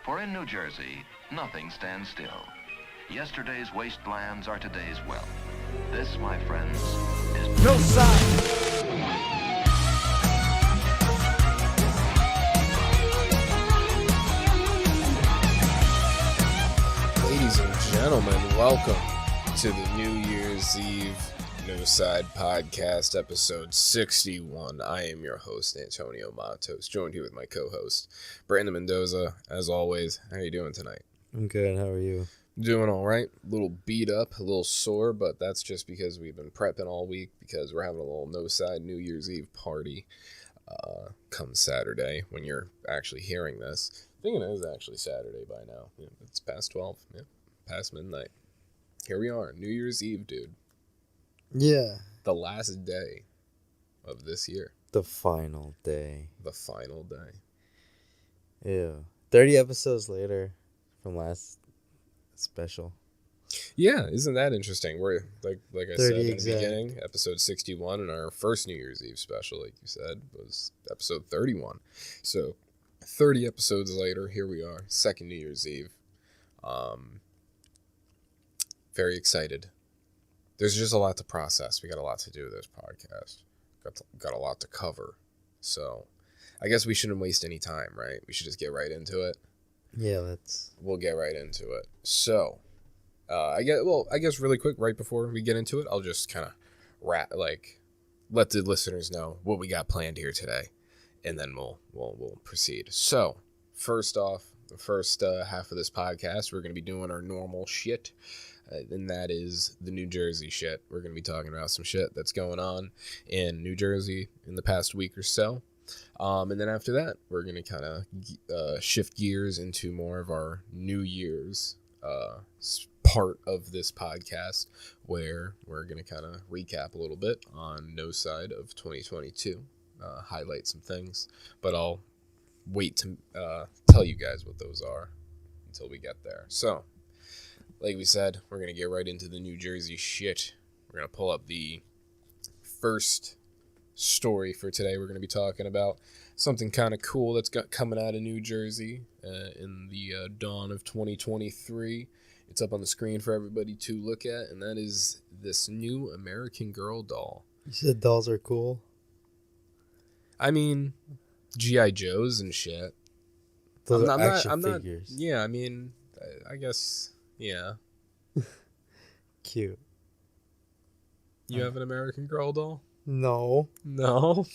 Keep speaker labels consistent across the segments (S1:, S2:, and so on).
S1: For in New Jersey, nothing stands still. Yesterday's wastelands are today's wealth. This, my friends, is
S2: Noside.
S3: Ladies and gentlemen, welcome to the New Year's Eve Noside Podcast, episode 61. I am your host, Antonio Matos, joined here with my co-host, Brandon Mendoza. As always, how are you doing tonight?
S2: I'm good. How are you?
S3: Doing all right. A little beat up, a little sore, but that's just because we've been prepping all week because we're having a little Noside New Year's Eve party come Saturday when you're actually hearing this. I think it is actually Saturday by now. Yeah, it's past 12. Yeah, past midnight. Here we are, New Year's Eve, dude.
S2: Yeah.
S3: The last day of this year.
S2: The final day.
S3: The final day.
S2: Yeah. 30 episodes later from last special.
S3: Yeah, isn't that interesting? We're like I said in
S2: exact.
S3: the beginning, episode 61, and our first New Year's Eve special, like you said, was episode 31. So 30 episodes later, here we are, second New Year's Eve. Very excited. There's just a lot to process. We got a lot to do with this podcast. Got a lot to cover. So I guess we shouldn't waste any time, right? We should just get right into it.
S2: Yeah,
S3: We'll get right into it. So, I guess really quick, right before we get into it, I'll just kind of let the listeners know what we got planned here today, and then we'll proceed. So, first off, the first half of this podcast, we're going to be doing our normal shit, and that is the New Jersey shit. We're going to be talking about some shit that's going on in New Jersey in the past week or so. And then after that, we're going to kind of shift gears into more of our New Year's part of this podcast, where we're going to kind of recap a little bit on Noside of 2022, highlight some things, but I'll wait to tell you guys what those are until we get there. So, like we said, we're going to get right into the New Jersey shit. We're going to pull up the first story for today. We're going to be talking about something kind of cool that's coming out of New Jersey in the dawn of 2023. It's up on the screen for everybody to look at, and that is this new American Girl doll.
S2: You said dolls are cool?
S3: I mean, G.I. Joes and shit.
S2: Those are action figures.
S3: Yeah, I mean, I guess, yeah.
S2: Cute.
S3: You have an American Girl doll?
S2: No.
S3: No.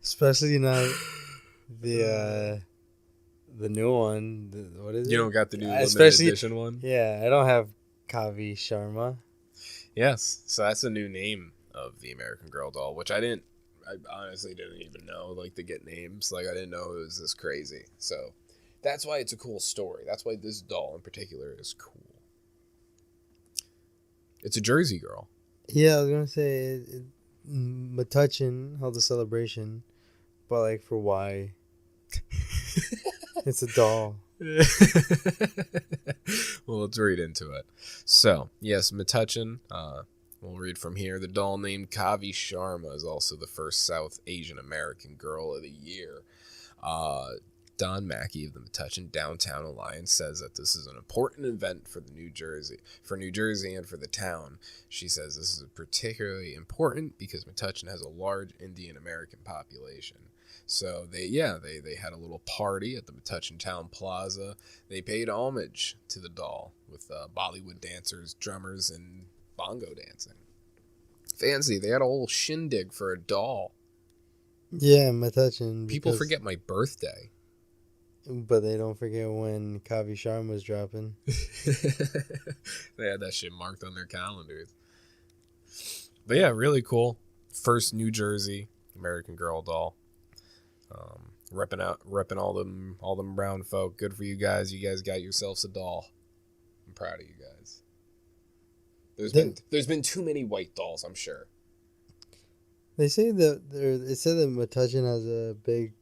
S2: Especially not the new one. What is it?
S3: You don't got the new limited edition one?
S2: Yeah, I don't have Kavi Sharma.
S3: Yes, so that's a new name of the American Girl doll, which I honestly didn't even know, like, to get names. Like, I didn't know it was this crazy. So that's why it's a cool story. That's why this doll in particular is cool. It's a Jersey girl.
S2: Yeah, I was gonna say Metuchen held a celebration, but like for why? It's a doll.
S3: Well, let's read into it. So, yes, Metuchen, we'll read from here. The doll named Kavi Sharma is also the first South Asian American Girl of the Year. Don Mackey of the Metuchen Downtown Alliance says that this is an important event for New Jersey and for the town. She says this is particularly important because Metuchen has a large Indian American population. So they had a little party at the Metuchen Town Plaza. They paid homage to the doll with Bollywood dancers, drummers, and bongo dancing. Fancy. They had a whole shindig for a doll.
S2: Yeah, Metuchen.
S3: People forget my birthday.
S2: But they don't forget when Kavi Sharma was dropping.
S3: They had that shit marked on their calendars. But yeah, really cool. First New Jersey American Girl doll. Repping all them brown folk. Good for you guys. You guys got yourselves a doll. I'm proud of you guys. There's been too many white dolls, I'm sure.
S2: They say that it said that Metuchen has a big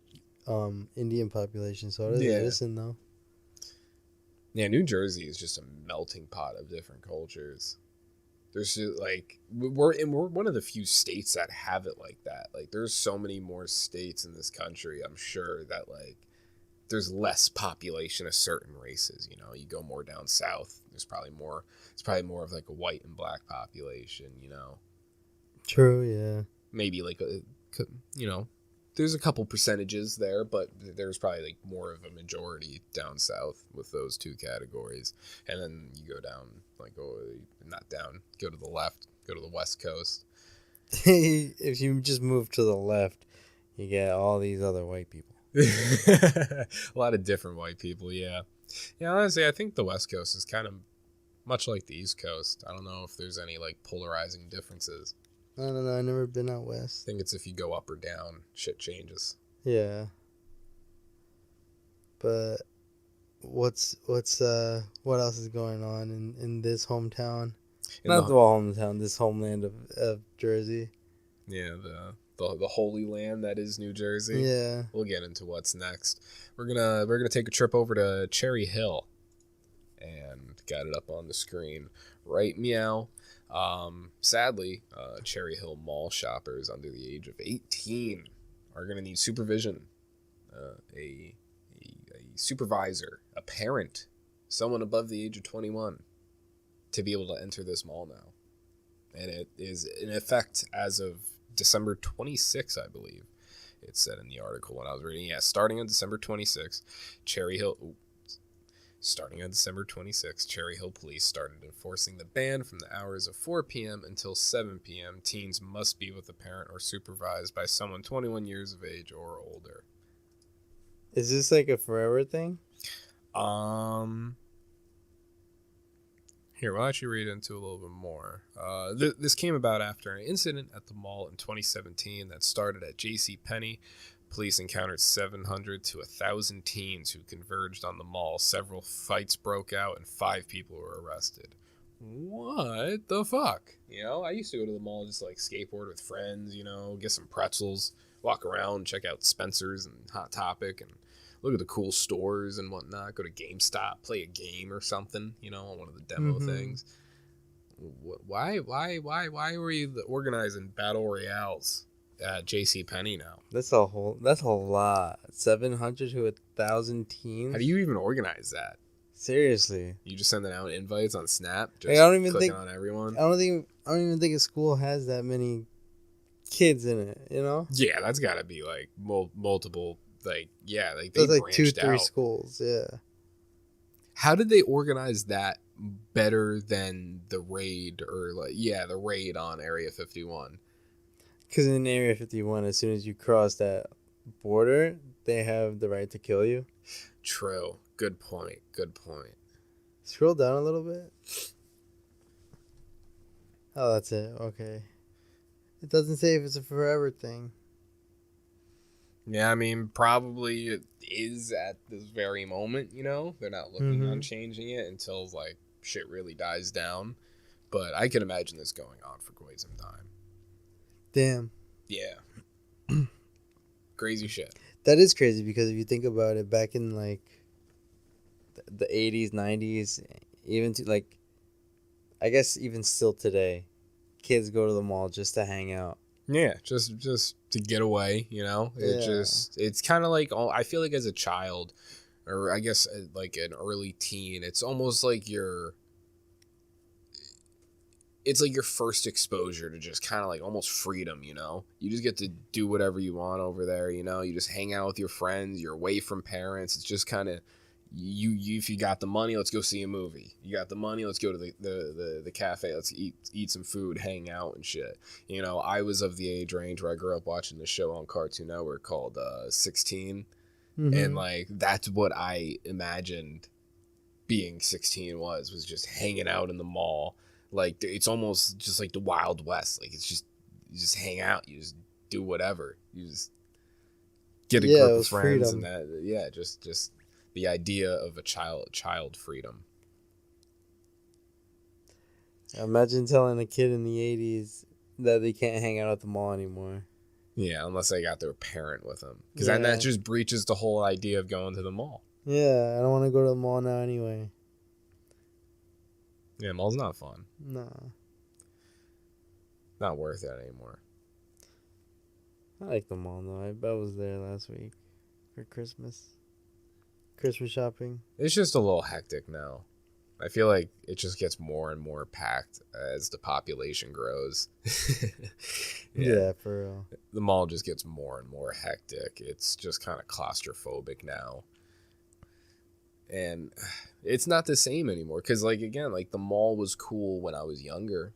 S2: Indian population, so it is medicine though.
S3: Yeah, New Jersey is just a melting pot of different cultures. There's like we're one of the few states that have it like that. Like there's so many more states in this country, I'm sure, that like there's less population of certain races. You know, you go more down south, there's probably more. It's probably more of like a white and black population. You know.
S2: True. Yeah.
S3: Maybe like you know, there's a couple percentages there, but there's probably like more of a majority down south with those two categories. And then you go down, like, not down, go to the left, go to the West Coast.
S2: If you just move to the left, you get all these other white people.
S3: A lot of different white people, yeah. Yeah, honestly, I think the West Coast is kind of much like the East Coast. I don't know if there's any like polarizing differences.
S2: I don't know. I've never been out west.
S3: I think it's if you go up or down, shit changes.
S2: Yeah. But what else is going on in this hometown? Not the hometown, this homeland of Jersey.
S3: Yeah, the holy land that is New Jersey.
S2: Yeah.
S3: We'll get into what's next. We're gonna take a trip over to Cherry Hill, and got it up on the screen. Right, meow. Sadly, Cherry Hill Mall shoppers under the age of 18 are going to need supervision. A supervisor, a parent, someone above the age of 21 to be able to enter this mall now. And it is in effect as of December 26th, I believe. It said in the article when I was reading. Yeah, starting on December 26th, Starting on December 26th, Cherry Hill Police started enforcing the ban from the hours of 4 p.m. until 7 p.m. Teens must be with a parent or supervised by someone 21 years of age or older.
S2: Is this like a forever thing?
S3: Here, we'll actually read into a little bit more. This came about after an incident at the mall in 2017 that started at JCPenney. Police encountered 700 to 1,000 teens who converged on the mall. Several fights broke out and 5 people were arrested. What the fuck? You know, I used to go to the mall just like skateboard with friends, you know, get some pretzels, walk around, check out Spencer's and Hot Topic, and look at the cool stores and whatnot. Go to GameStop, play a game or something, you know, on one of the demo things. Why were you organizing battle royales at JCPenney now?
S2: That's a lot. 700 to 1,000 teens.
S3: How do you even organize that?
S2: Seriously,
S3: you just sending out invites on Snap? Just
S2: I don't even
S3: clicking
S2: think
S3: on everyone.
S2: I don't even think a school has that many kids in it. You know?
S3: Yeah, that's got to be like multiple. Like they
S2: that's like
S3: branched
S2: 2-3
S3: out.
S2: schools. Yeah.
S3: How did they organize that better than the raid the raid on Area 51?
S2: Because in Area 51, as soon as you cross that border, they have the right to kill you.
S3: True. Good point.
S2: Scroll down a little bit. Oh, that's it. Okay. It doesn't say if it's a forever thing.
S3: Yeah, I mean, probably it is at this very moment, you know? They're not looking on changing it until, like, shit really dies down. But I can imagine this going on for quite some time.
S2: Damn.
S3: Yeah. Crazy shit.
S2: That is crazy because if you think about it, back in, like, the 80s, 90s, even to, like, I guess even still today, kids go to the mall just to hang out.
S3: Yeah, just to get away, you know? It's kind of like, I feel like as a child, or I guess like an early teen, it's almost like it's like your first exposure to just kind of like almost freedom, you know? You just get to do whatever you want over there, you know? You just hang out with your friends, you're away from parents. It's just kind of, you if you got the money, let's go see a movie. You got the money, let's go to the cafe, let's eat some food, hang out and shit. You know, I was of the age range where I grew up watching the show on Cartoon Network called 16. And like that's what I imagined being 16 was just hanging out in the mall. Like it's almost just like the Wild West. Like it's just, you just hang out, you just do whatever, you just get a group of friends freedom. And that just the idea of a child freedom.
S2: Imagine telling a kid in the 80s that they can't hang out at the mall anymore.
S3: Yeah, unless they got their parent with them. Because then that just breaches the whole idea of going to the mall.
S2: Yeah, I don't want to go to the mall now anyway.
S3: Yeah, mall's not fun.
S2: No.
S3: Not worth it anymore.
S2: I like the mall, though. I was there last week for Christmas. Christmas shopping?
S3: It's just a little hectic now. I feel like it just gets more and more packed as the population grows.
S2: Yeah, for real.
S3: The mall just gets more and more hectic. It's just kind of claustrophobic now. And it's not the same anymore. Because, like, again, like, the mall was cool when I was younger.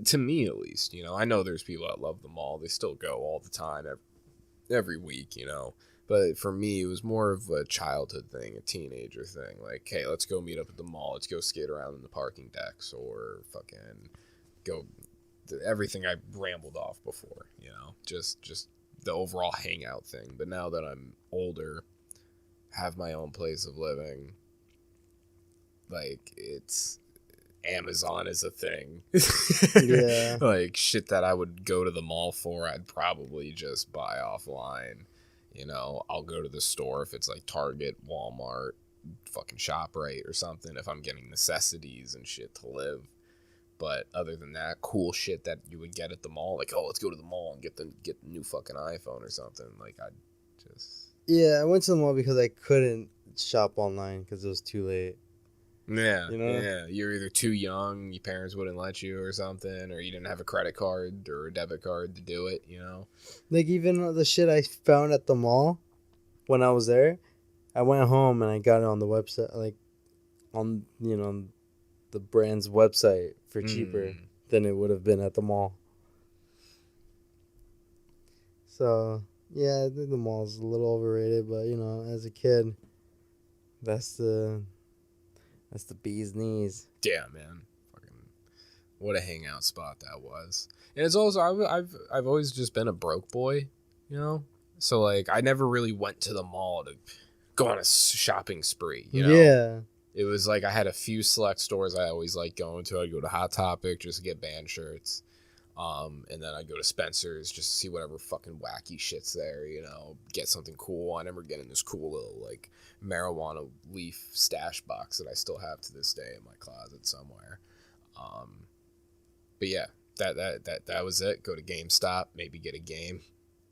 S3: To me, at least, you know. I know there's people that love the mall. They still go all the time, every week, you know. But for me, it was more of a childhood thing, a teenager thing. Like, hey, let's go meet up at the mall. Let's go skate around in the parking decks or fucking go everything I rambled off before, you know, just the overall hangout thing. But now that I'm older, have my own place of living, like, it's Amazon is a thing.
S2: Yeah.
S3: Like, shit that I would go to the mall for, I'd probably just buy offline. You know, I'll go to the store if it's like Target, Walmart, fucking ShopRite or something if I'm getting necessities and shit to live. But other than that, cool shit that you would get at the mall, like, oh, let's go to the mall and get the new fucking iPhone or something. Like, I'd just...
S2: Yeah, I went to the mall because I couldn't shop online because it was too late.
S3: Yeah,
S2: you know?
S3: Yeah. You're either too young, your parents wouldn't let you or something, or you didn't have a credit card or a debit card to do it, you know?
S2: Like, even the shit I found at the mall when I was there, I went home and I got it on the website, like, on, you know, the brand's website for cheaper than it would have been at the mall. So, yeah, I think the mall's a little overrated, but, you know, as a kid, that's the bee's knees.
S3: Yeah, man. Fucking, what a hangout spot that was. And it's also, I've always just been a broke boy, you know? So, like, I never really went to the mall to go on a shopping spree, you know?
S2: Yeah.
S3: It was like I had a few select stores I always liked going to. I'd go to Hot Topic just to get band shirts. And then I'd go to Spencer's just to see whatever fucking wacky shit's there, you know, get something cool. I remember getting this cool little, like, marijuana leaf stash box that I still have to this day in my closet somewhere. But yeah, that was it. Go to GameStop, maybe get a game.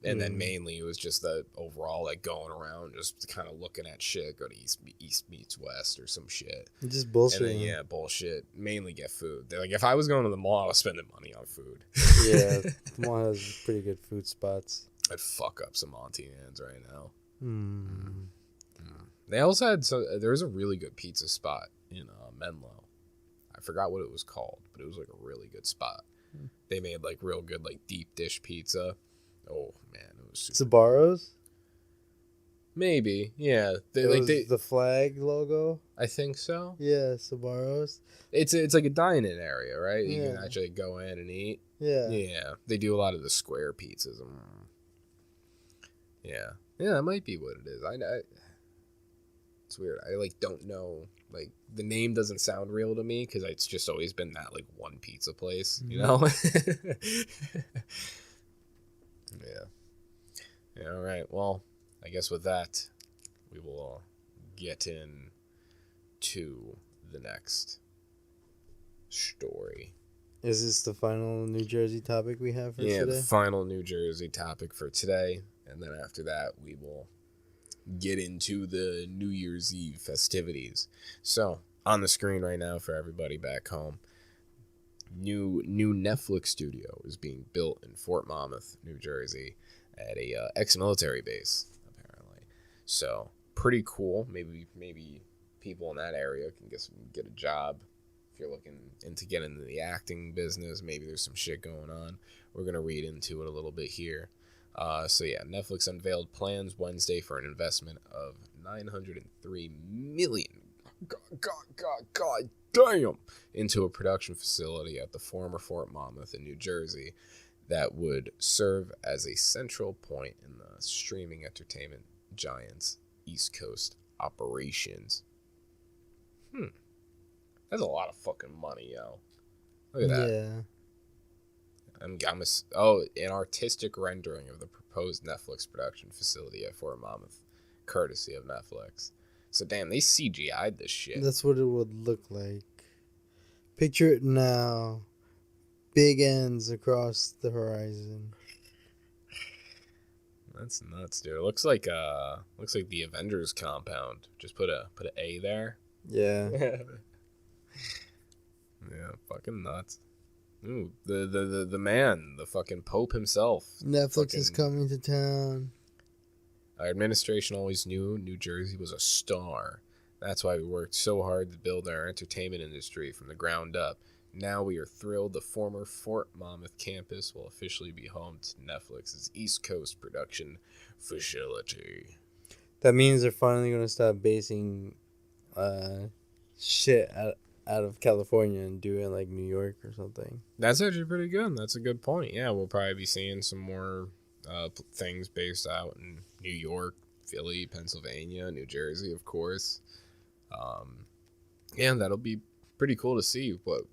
S3: And then mainly it was just the overall, like, going around, just kind of looking at shit. Go to East meets West or some shit.
S2: Just bullshit.
S3: And then, yeah, bullshit. Mainly get food. Like, if I was going to the mall, I was spending money on food.
S2: Yeah, the mall has pretty good food spots.
S3: I'd fuck up some Auntie Anne's right now. They also had, there was a really good pizza spot in Menlo. I forgot what it was called, but it was, like, a really good spot. They made, like, real good, like, deep dish pizza. Oh man, it was super.
S2: Sabaros?
S3: Maybe, yeah.
S2: The flag logo.
S3: I think so.
S2: Yeah, Sabaros.
S3: It's like a dine-in area, right?
S2: Yeah.
S3: You can actually go in and eat.
S2: Yeah.
S3: Yeah, they do a lot of the square pizzas. Yeah, that might be what it is. I it's weird. I like don't know. Like the name doesn't sound real to me because it's just always been that like one pizza place, you know. Yeah. All right. Well, I guess with that, we will get in to the next story.
S2: Is this the final New Jersey topic we have for today?
S3: Yeah, the final New Jersey topic for today. And then after that, we will get into the New Year's Eve festivities. So, on the screen right now for everybody back home, new Netflix studio is being built in Fort Monmouth, New Jersey, at a ex-military base, apparently. So pretty cool. Maybe people in that area can get a job. If you're looking into getting into the acting business, maybe there's some shit going on. We're gonna read into it a little bit here. So yeah, Netflix unveiled plans Wednesday for an investment of $903 million. God damn! Into a production facility at the former Fort Monmouth in New Jersey that would serve as a central point in the streaming entertainment giant's East Coast operations. That's a lot of fucking money, yo. Look at that.
S2: Yeah.
S3: An artistic rendering of the proposed Netflix production facility at Fort Monmouth, courtesy of Netflix. So damn, they CGI'd this shit.
S2: That's what it would look like. Picture it now. Big ends across the horizon.
S3: That's nuts, dude. It looks like the Avengers compound. Just put a A there.
S2: Yeah.
S3: Yeah, fucking nuts. Ooh, the man, the fucking Pope himself.
S2: Netflix is coming to town.
S3: Our administration always knew New Jersey was a star. That's why we worked so hard to build our entertainment industry from the ground up. Now we are thrilled the former Fort Monmouth campus will officially be home to Netflix's East Coast production facility.
S2: That means they're finally going to stop basing shit out of California and do it like New York or something.
S3: That's actually pretty good. That's a good point. Yeah, we'll probably be seeing some more things based out in New York, Philly, Pennsylvania, New Jersey, of course. Yeah, that'll be pretty cool to see what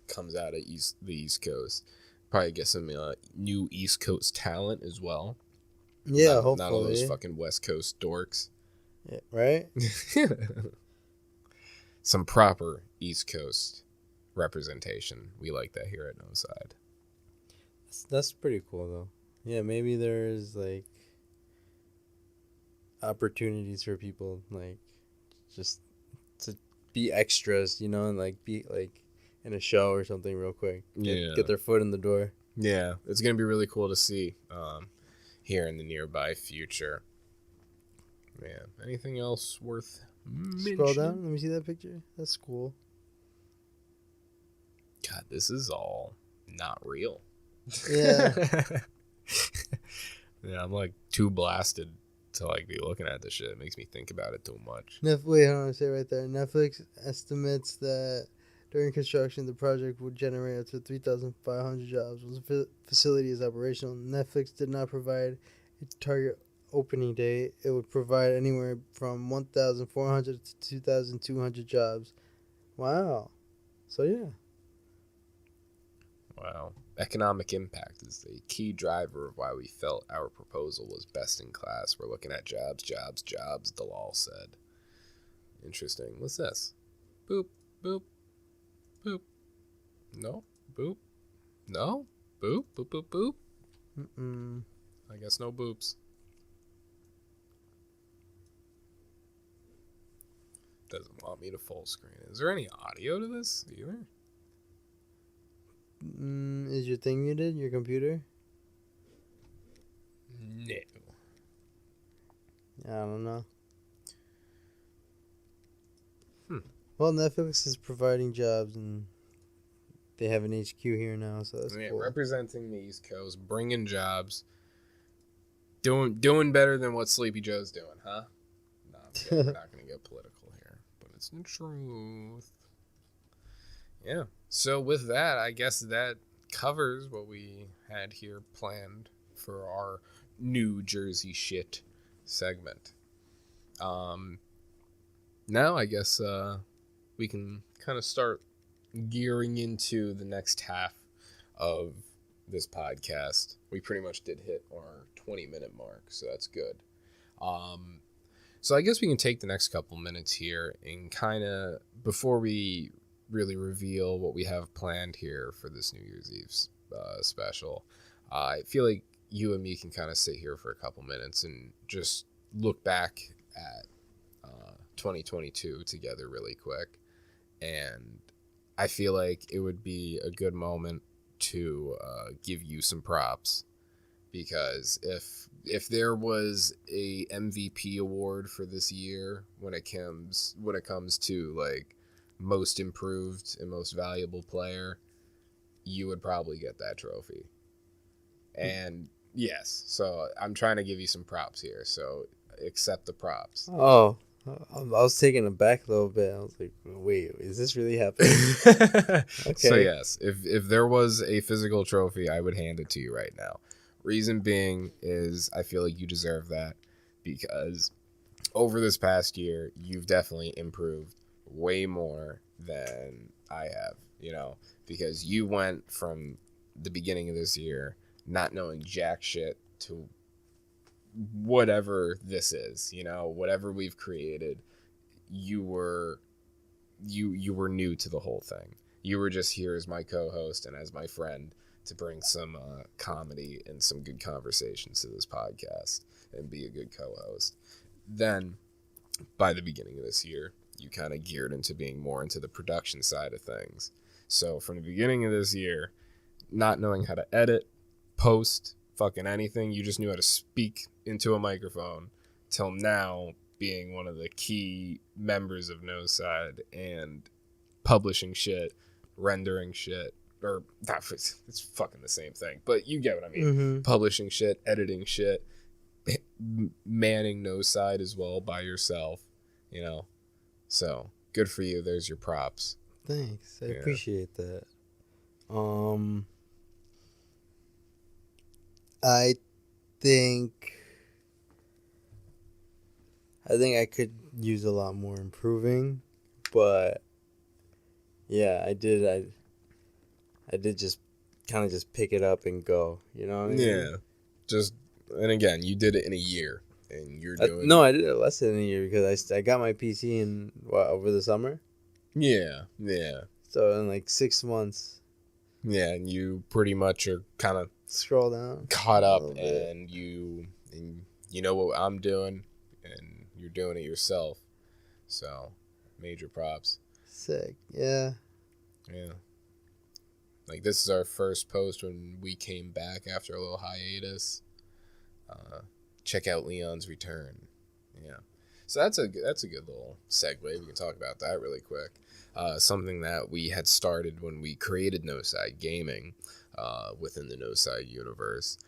S3: comes out of the East Coast. Probably get some new East Coast talent as well.
S2: Yeah, hopefully.
S3: Not all those fucking West Coast dorks.
S2: Yeah, right?
S3: Some proper East Coast representation. We like that here at Noside.
S2: That's pretty cool, though. Yeah, maybe there's, like, opportunities for people, like, just to be extras, you know, and, like, be, like, in a show or something real quick. Get their foot in the door.
S3: Yeah, it's going to be really cool to see here in the nearby future. Yeah, anything else worth mentioning?
S2: Scroll down. Let me see that picture. That's cool.
S3: God, this is all not real.
S2: Yeah.
S3: Yeah, I'm like too blasted to like be looking at this shit. It makes me think about it too much.
S2: Wait, hold on. Say right there. Netflix estimates that during construction, the project would generate up to 3,500 jobs. Once the facility is operational, Netflix did not provide a target opening date. It would provide anywhere from 1,400 to 2,200 jobs. Wow. So, yeah.
S3: Wow. Economic impact is the key driver of why we felt our proposal was best in class. We're looking at jobs, Dalal said. Interesting. What's this? Boop, boop, boop. No? Boop? No? Boop, boop, boop, boop?
S2: Mm-mm.
S3: I guess no boops. Doesn't want me to full screen. Is there any audio to this either?
S2: Is your thing muted? Your computer?
S3: No.
S2: I don't know. Well, Netflix is providing jobs, and they have an HQ here now, so that's cool.
S3: Representing the East Coast, bringing jobs, doing better than what Sleepy Joe's doing, huh? No, we're not going to get political here, but it's the truth. Yeah. So with that, I guess that covers what we had here planned for our New Jersey shit segment. Now I guess we can kind of start gearing into the next half of this podcast. We pretty much did hit our 20-minute mark, so that's good. So I guess we can take the next couple minutes here and kind of, before we really reveal what we have planned here for this New Year's Eve special, I feel like you and me can kind of sit here for a couple minutes and just look back at 2022 together really quick. And I feel like it would be a good moment to give you some props, because if there was a MVP award for this year when it comes to like most improved and most valuable player, you would probably get that trophy. And yes, so I'm trying to give you some props here, so accept the props.
S2: Oh, I was taken aback a little bit. I was like, wait, is this really happening? Okay.
S3: So yes, if there was a physical trophy, I would hand it to you right now. Reason being is I feel like you deserve that, because over this past year, you've definitely improved way more than I have, you know, because you went from the beginning of this year not knowing jack shit to whatever this is, you know, whatever we've created. You were new to the whole thing. You were just here as my co-host and as my friend to bring some comedy and some good conversations to this podcast and be a good co-host. Then, by the beginning of this year, you kind of geared into being more into the production side of things. So from the beginning of this year, not knowing how to edit, post, fucking anything, you just knew how to speak into a microphone, till now being one of the key members of Noside and publishing shit, rendering shit, or it's fucking the same thing, but you get what I mean.
S2: Mm-hmm.
S3: Publishing shit, editing shit, manning Noside as well by yourself, you know. So good for you. There's your props.
S2: Thanks. I
S3: Yeah.
S2: appreciate that. I think I could use a lot more improving, but yeah, I did just kind of just pick it up and go, you know what I mean?
S3: Yeah. And again, you did it in a year, and you're doing
S2: No, I did it less than a year because I got my PC in over the summer.
S3: Yeah.
S2: So in like 6 months.
S3: Yeah, and you pretty much are kind of
S2: Scroll down.
S3: caught up, and you know what I'm doing, and you're doing it yourself. So, major props.
S2: Sick. Yeah.
S3: Yeah. Like, this is our first post when we came back after a little hiatus. Check out Leon's return. Yeah. So that's a good little segue. We can talk about that really quick. Something that we had started when we created Noside Gaming within the Noside universe.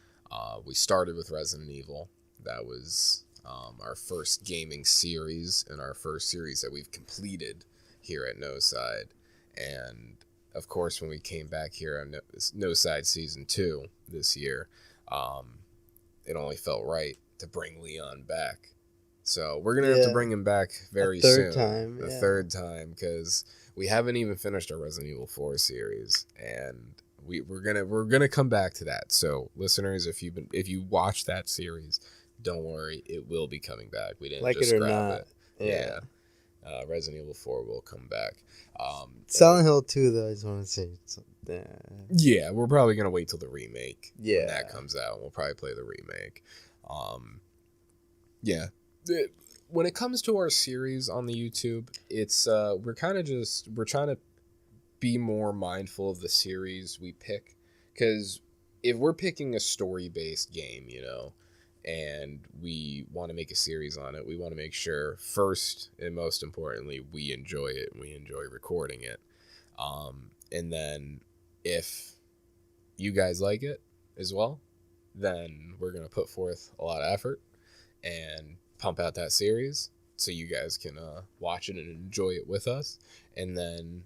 S3: We started with Resident Evil. That was our first gaming series and our first series that we've completed here at Noside. And of course, when we came back here on Noside Season 2 this year, it only felt right to bring Leon back. So we're going to have to bring him back very soon.
S2: A
S3: third time, because we haven't even finished our Resident Evil 4 series, and we're gonna come back to that. So listeners, if you watch that series, don't worry, it will be coming back. We didn't
S2: like
S3: just
S2: it or
S3: scrap
S2: not.
S3: it.
S2: Yeah.
S3: Resident Evil 4 will come back.
S2: Silent Hill 2, though, I just want to say.
S3: Yeah, we're probably going to wait till the remake.
S2: Yeah.
S3: When that comes out. We'll probably play the remake. Yeah. When it comes to our series on the YouTube, it's we're trying to be more mindful of the series we pick. Because if we're picking a story-based game, you know, and we want to make a series on it, we want to make sure, first and most importantly, we enjoy it and we enjoy recording it. And then if you guys like it as well, then we're going to put forth a lot of effort and pump out that series so you guys can watch it and enjoy it with us. And then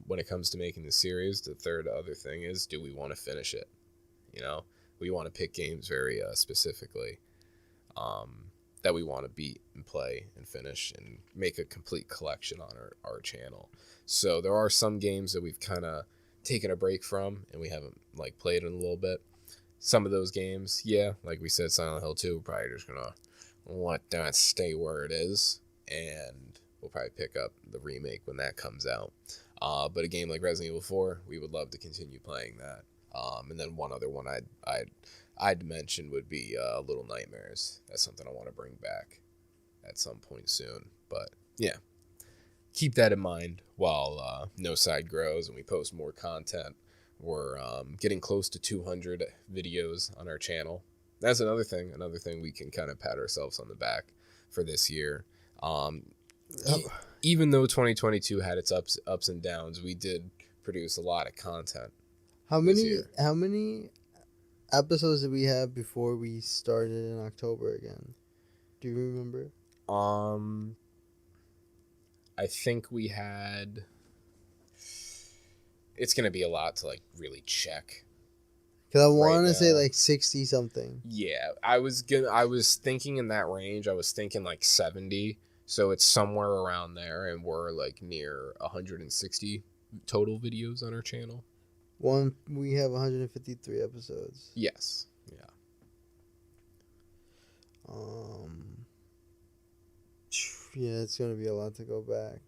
S3: when it comes to making the series, the third other thing is, do we want to finish it? You know, we want to pick games very specifically that we want to beat and play and finish and make a complete collection on our channel. So there are some games that we've kind of taken a break from and we haven't like played in a little bit. Some of those games, yeah, like we said, Silent Hill 2, we're probably just gonna let that stay where it is, and we'll probably pick up the remake when that comes out. But a game like Resident Evil 4, we would love to continue playing that. And then one other one I'd mention would be Little Nightmares. That's something I want to bring back at some point soon. But yeah, keep that in mind while Noside grows and we post more content. We're getting close to 200 videos on our channel. That's another thing we can kind of pat ourselves on the back for this year. Even though 2022 had its ups and downs, we did produce a lot of content.
S2: How many episodes did we have before we started in October again? Do you remember?
S3: I think we had. It's gonna be a lot to like really check.
S2: Because I want to say like 60 something.
S3: Yeah, I was thinking in that range. I was thinking like 70. So it's somewhere around there, and we're like near 160 total videos on our channel.
S2: We have 153 episodes.
S3: Yes. Yeah.
S2: Yeah, it's gonna be a lot to go back.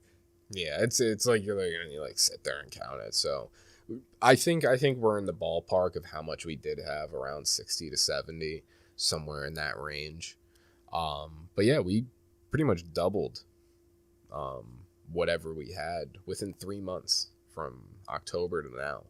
S3: Yeah, it's like you're gonna like sit there and count it. So I think we're in the ballpark of how much we did have, around 60 to 70, somewhere in that range. But yeah, we pretty much doubled whatever we had within 3 months from October to now.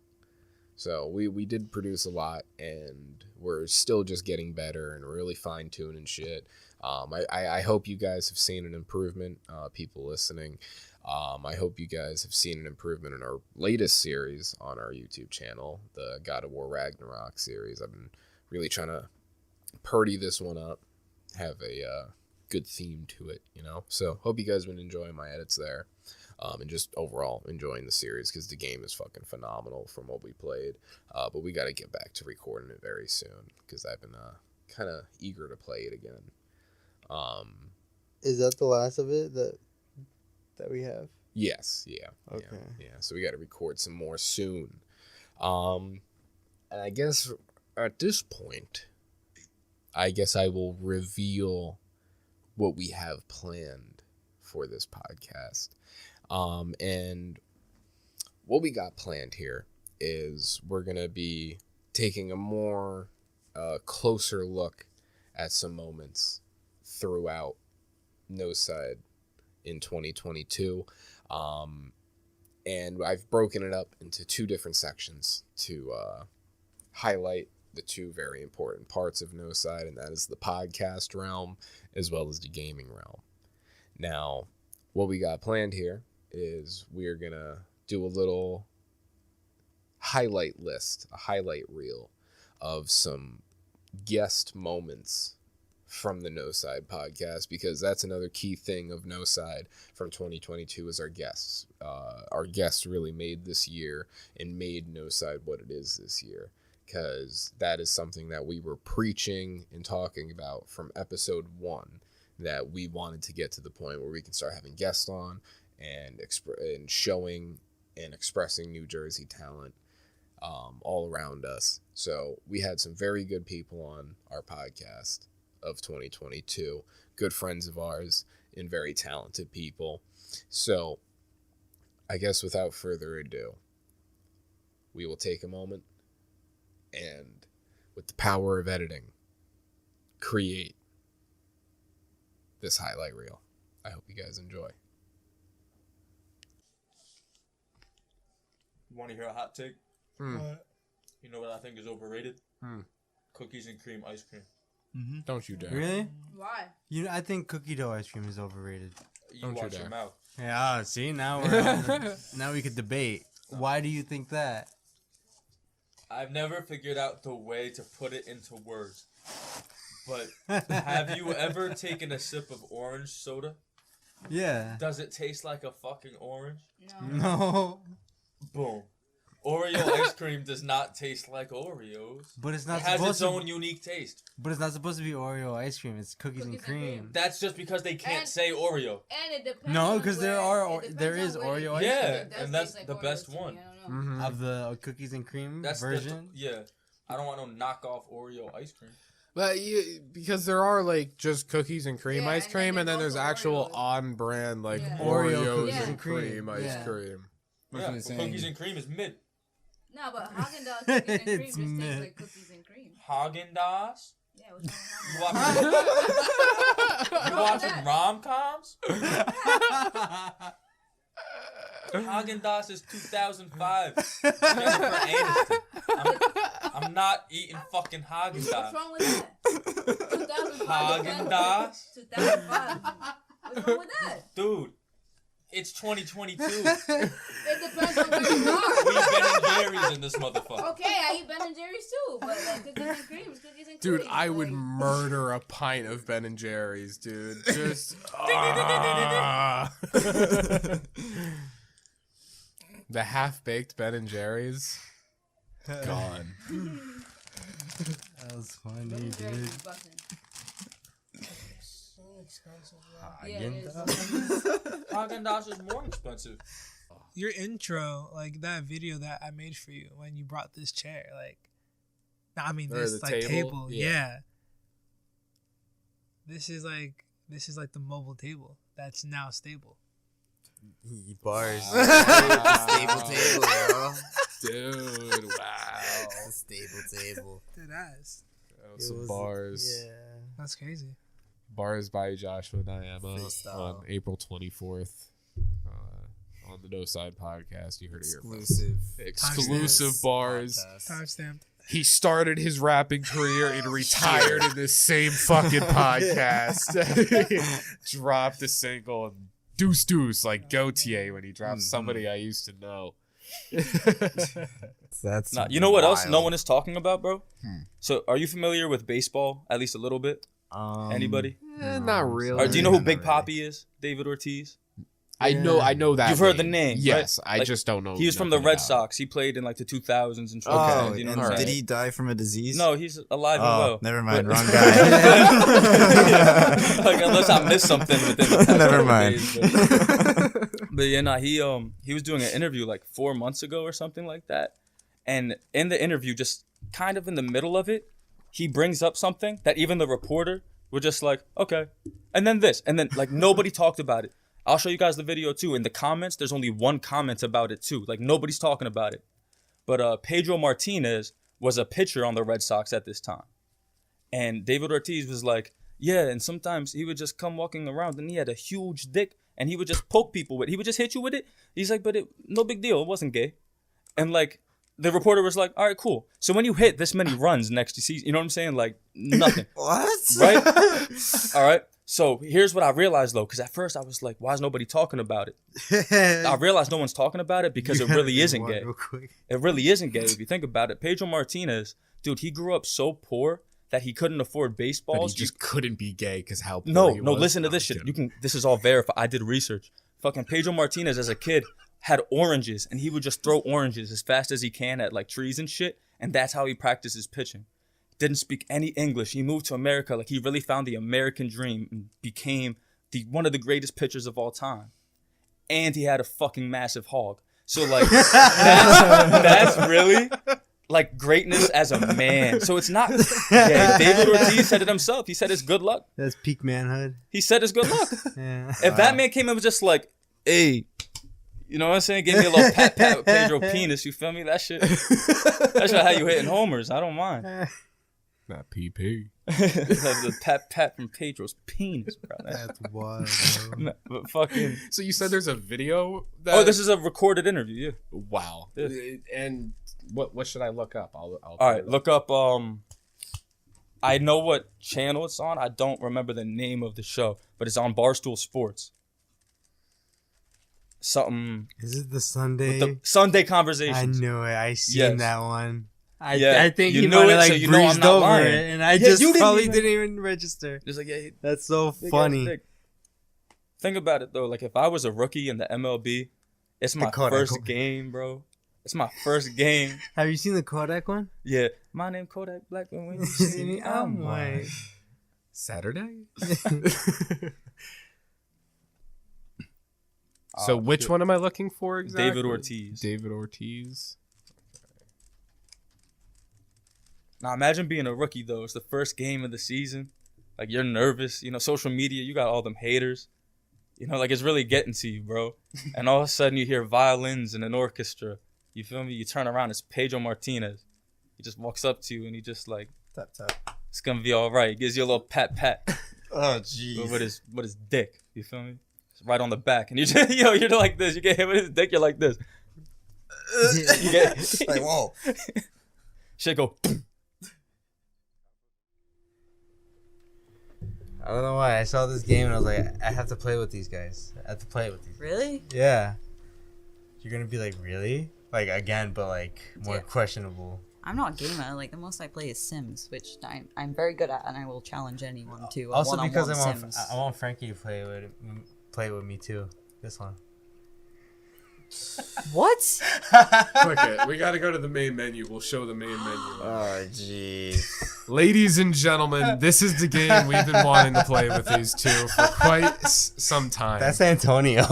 S3: So we did produce a lot, and we're still just getting better and really fine-tuning shit. I hope you guys have seen an improvement, people listening. I hope you guys have seen an improvement in our latest series on our YouTube channel, the God of War Ragnarok series. I've been really trying to purdy this one up, have a good theme to it, you know? So hope you guys have been enjoying my edits there. And just overall enjoying the series, because the game is fucking phenomenal from what we played. But we got to get back to recording it very soon, because I've been kind of eager to play it again.
S2: Is that the last of it that we have?
S3: Yes, yeah.
S2: Okay.
S3: Yeah. So we got to record some more soon. And I guess at this point, I will reveal what we have planned for this podcast. And what we got planned here is we're going to be taking a more closer look at some moments throughout Noside in 2022. And I've broken it up into 2 different sections to highlight the 2 very important parts of Noside, and that is the podcast realm as well as the gaming realm. Now, what we got planned here is we're going to do a little highlight list, a highlight reel of some guest moments from the Noside podcast, because that's another key thing of Noside from 2022 is our guests. Our guests really made this year and made Noside what it is this year, because that is something that we were preaching and talking about from episode 1, that we wanted to get to the point where we can start having guests on and showing and expressing New Jersey talent all around us. So we had some very good people on our podcast of 2022, good friends of ours and very talented people. So I guess without further ado, we will take a moment and, with the power of editing, create this highlight reel. I hope you guys enjoy.
S4: You want to hear a hot take?
S5: What?
S4: You know what I think is overrated?
S3: Hmm.
S4: Cookies and cream ice cream.
S5: Mm-hmm.
S3: Don't you dare.
S2: Really?
S5: Why?
S2: I think cookie dough ice cream is overrated.
S4: You
S3: Don't you
S4: watch
S3: dare.
S4: your mouth.
S2: Yeah, see, now we're now we could debate. Why do you think that?
S4: I've never figured out the way to put it into words. But have you ever taken a sip of orange soda?
S2: Yeah.
S4: Does it taste like a fucking orange?
S5: No.
S2: No.
S4: Boom. Oreo ice cream does not taste like Oreos.
S2: But it's
S4: It
S2: not
S4: has
S2: supposed
S4: its
S2: to.
S4: own unique taste.
S2: But it's not supposed to be Oreo ice cream. It's cookies and cream.
S4: That's just because they can't
S5: And-
S4: say Oreo.
S5: And it depends.
S2: No,
S5: on
S2: because
S5: where-
S2: there is
S5: on where
S2: Oreo
S5: you-
S2: ice
S4: Yeah,
S5: It does
S4: and that's
S5: taste
S4: the
S5: Oreos
S4: best
S5: to me,
S4: one.
S5: I don't know.
S3: Mm-hmm.
S2: of the cookies and cream
S4: That's
S2: version.
S4: yeah. I don't want no knockoff Oreo ice cream.
S3: But because there are like just cookies and cream
S5: Yeah,
S3: ice
S5: and
S3: cream,
S5: then
S3: and then
S5: there's
S3: there's
S5: also
S3: actual
S5: Oreos.
S3: on-brand like
S5: Yeah.
S2: Oreo
S3: Oreos
S2: cookies
S3: and
S2: and
S3: cream
S2: cream,
S3: ice
S2: yeah.
S3: cream.
S4: Yeah,
S6: what
S4: but
S6: saying.
S4: cookies and cream is mid.
S5: No, but Haagen-Dazs cookies and cream
S2: It's
S5: just
S2: mid.
S5: tastes like cookies and cream.
S4: Haagen-Dazs?
S5: Yeah, what's
S4: You
S5: wrong with
S4: watching, you watching
S5: that?
S4: rom-coms? Haagen-Dazs is 2005. Jennifer Aniston. I'm not eating fucking
S5: that? What's
S4: Haagen-Dazs.
S5: wrong with that? 2005.
S4: Haagen-Dazs?
S5: 2005. What's wrong with that?
S4: Dude, it's 2022.
S5: It depends on where you are.
S4: We Ben and Jerry's in this motherfucker.
S5: Okay, I eat Ben and Jerry's too, but like cookies and cream is cookies and cream.
S3: Dude, I would
S5: like,
S3: murder a pint of Ben and Jerry's, dude. Just the half-baked Ben and Jerry's gone.
S2: That was funny,
S5: Ben and Jerry's
S2: dude.
S5: is bussin'.
S6: So expensive.
S5: Yeah, it is.
S4: Haagen-Dazs is more expensive.
S6: Your intro, like that video that I made for you when you brought this chair, like, I mean
S3: Or
S6: this
S3: the
S6: like
S3: table?
S6: table,
S3: Yeah.
S6: yeah. This is like the mobile table that's now stable.
S2: Bars.
S3: Wow.
S2: Stable table, bro.
S3: Dude, wow.
S2: Stable table.
S6: Dead ass.
S3: Some bars.
S2: Yeah.
S6: That's crazy.
S3: Bars by Joshua Nyema
S2: Freestyle.
S3: on April 24th. On the Noside podcast. You heard it here
S2: Exclusive.
S3: first. Exclusive bars.
S6: Timestamp.
S3: He started his rapping career and retired in this same fucking podcast. Dropped a single and deuce like Gautier when he dropped Somebody I Used to Know.
S2: That's
S7: you know what else
S2: wild.
S7: no one is talking about, bro? So, are you familiar with baseball? At least a little bit. Anybody?
S3: Not really.
S7: Or do you know who Big Papi is? David Ortiz.
S3: I know that.
S7: You've heard the name,
S3: Yes,
S7: right?
S3: I
S7: Like,
S3: just don't know.
S7: He was from the
S3: nothing
S7: Red
S3: about it.
S7: Sox. He played in like the 2000s and shit.
S8: Oh,
S7: You know
S8: and
S7: what I'm
S8: did
S7: saying?
S8: he die from a disease?
S7: No, he's alive and
S8: Oh,
S7: well.
S8: never mind.
S7: But-
S8: Wrong guy.
S7: Like, unless I missed something within the past
S8: Never
S7: couple
S8: mind.
S7: days, but yeah, nah, he was doing an interview like 4 months ago or something like that, and in the interview, just kind of in the middle of it, he brings up something that even the reporter were just like, okay, and then this, and then like nobody talked about it. I'll show you guys the video too. In the comments, there's only one comment about it too. Like nobody's talking about it. But Pedro Martinez was a pitcher on the Red Sox at this time. And David Ortiz was like, yeah, and sometimes he would just come walking around and he had a huge dick and he would just poke people with it. He would just hit you with it. He's like, but no big deal. It wasn't gay. And like, the reporter was like, all right, cool. So when you hit this many runs next to season, you know what I'm saying? Like, nothing.
S8: What?
S7: Right? All right. So here's what I realized though, because at first I was like, why is nobody talking about it? I realized no one's talking about it because it really isn't gay.
S2: Real quick.
S7: It really isn't gay if you think about it. Pedro Martinez, dude, he grew up so poor that he couldn't afford
S3: But he
S7: baseballs.
S3: just couldn't be gay because how poor
S7: No,
S3: he
S7: no,
S3: was.
S7: listen to
S3: No,
S7: this
S3: I'm
S7: shit.
S3: kidding.
S7: This is all verified. I did research. Fucking Pedro Martinez as a kid had oranges and he would just throw oranges as fast as he can at like trees and shit. And that's how he practices pitching. Didn't speak any English. He moved to America. Like he really found the American dream and became one of the greatest pitchers of all time. And he had a fucking massive hog. So like that's really like greatness as a man. So it's not gay. David Ortiz said it himself. He said it's good luck.
S2: That's peak manhood.
S7: He said it's good luck.
S2: Yeah.
S7: If that man came in and was just like, hey, you know what I'm saying? Give me a little pat with Pedro penis, you feel me? That shit. That's how you hitting homers. I don't mind.
S3: Not PP.
S7: The pat from Pedro's penis, bro.
S2: That's wild, bro.
S7: But fucking.
S3: So you said there's a video that...
S7: Oh, this is a recorded interview, yeah.
S3: Wow.
S7: Yeah.
S3: And what should I look up? I'll
S7: All right, look up. I know what channel it's on. I don't remember the name of the show, but it's on Barstool Sports. Something.
S2: Is it the Sunday?
S7: The Sunday
S2: I
S7: Conversations.
S2: knew it. I seen
S7: Yes.
S2: that one.
S7: Yeah,
S2: I think
S7: you
S2: he
S7: knew
S2: might
S7: it,
S2: have like
S7: so you know I'm
S2: breezed
S7: not
S2: over
S7: lying.
S2: it, and I
S7: Yeah,
S2: just
S7: you didn't
S2: probably
S7: even-
S2: didn't even register.
S7: Just like, yeah,
S2: That's so
S7: big ass
S2: funny.
S7: dick. Think about it though. Like if I was a rookie in the MLB, it's my
S2: Kodak
S7: first
S2: one.
S7: game, bro. It's my first game.
S2: Have you seen the Kodak one?
S7: Yeah. My name Kodak Black, but when you see me, I'm white.
S3: Saturday?
S7: Oh,
S3: So which
S7: shit.
S3: one am I looking for exactly?
S7: David Ortiz.
S3: David Ortiz.
S7: Now imagine being a rookie though. It's the first game of the season. Like you're nervous. You know, social media, you got all them haters. You know, like it's really getting to you, bro. And all of a sudden you hear violins and an orchestra. You feel me? You turn around, it's Pedro Martinez. He just walks up to you and he just like,
S8: Tap tap.
S7: it's gonna be all right. He gives you a little pat.
S8: Oh jeez.
S7: with his dick. You feel me? It's right on the back. And you just, you're like this. You get hit with his dick, you're like this. You get
S8: Like whoa.
S7: shit go.
S2: I don't know why. I saw this game and I was like, I have to play with these guys. I have to play with these.
S5: Really?
S2: Yeah. You're gonna be like, really? Like again, but like more
S5: Yeah.
S2: questionable.
S5: I'm not a gamer. Like the most I play is Sims, which I'm very good at, and I will challenge anyone to.
S2: Also
S5: one-on-one
S2: because
S5: Sims.
S2: I want Frankie to play with me too. This one.
S5: What?
S3: Click it. We got to go to the main menu. We'll show the main menu.
S8: Oh jeez.
S3: Ladies and gentlemen, this is the game we've been wanting to play with these two for quite some time.
S2: That's Antonio.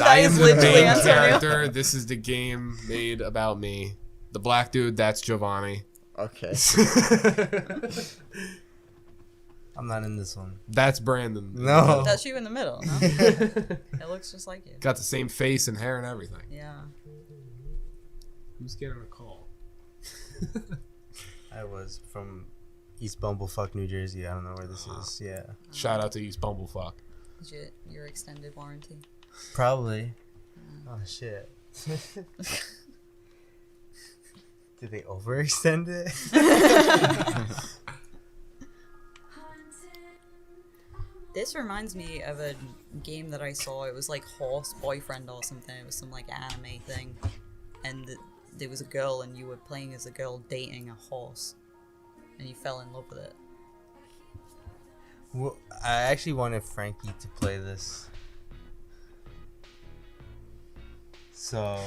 S3: I am
S5: is
S3: the
S5: literally
S3: main
S5: Antonio.
S3: character. This is the game made about me. The black dude, that's Giovanni.
S8: Okay.
S2: I'm not in this one.
S3: That's Brandon.
S2: No.
S5: That's you in the middle. No? It looks just like you.
S3: Got the same face and hair and everything.
S5: Yeah.
S3: Who's getting a call?
S2: I was from East Bumblefuck, New Jersey. I don't know where this is. Yeah.
S3: Shout out to East Bumblefuck.
S5: Is it your extended warranty?
S2: Probably. Oh, shit. Did they overextend it?
S5: This reminds me of a game that I saw. It was like Horse Boyfriend or something. It was some like anime thing. And there was a girl and you were playing as a girl dating a horse. And you fell in love with it.
S2: Well, I actually wanted Frankie to play this. So...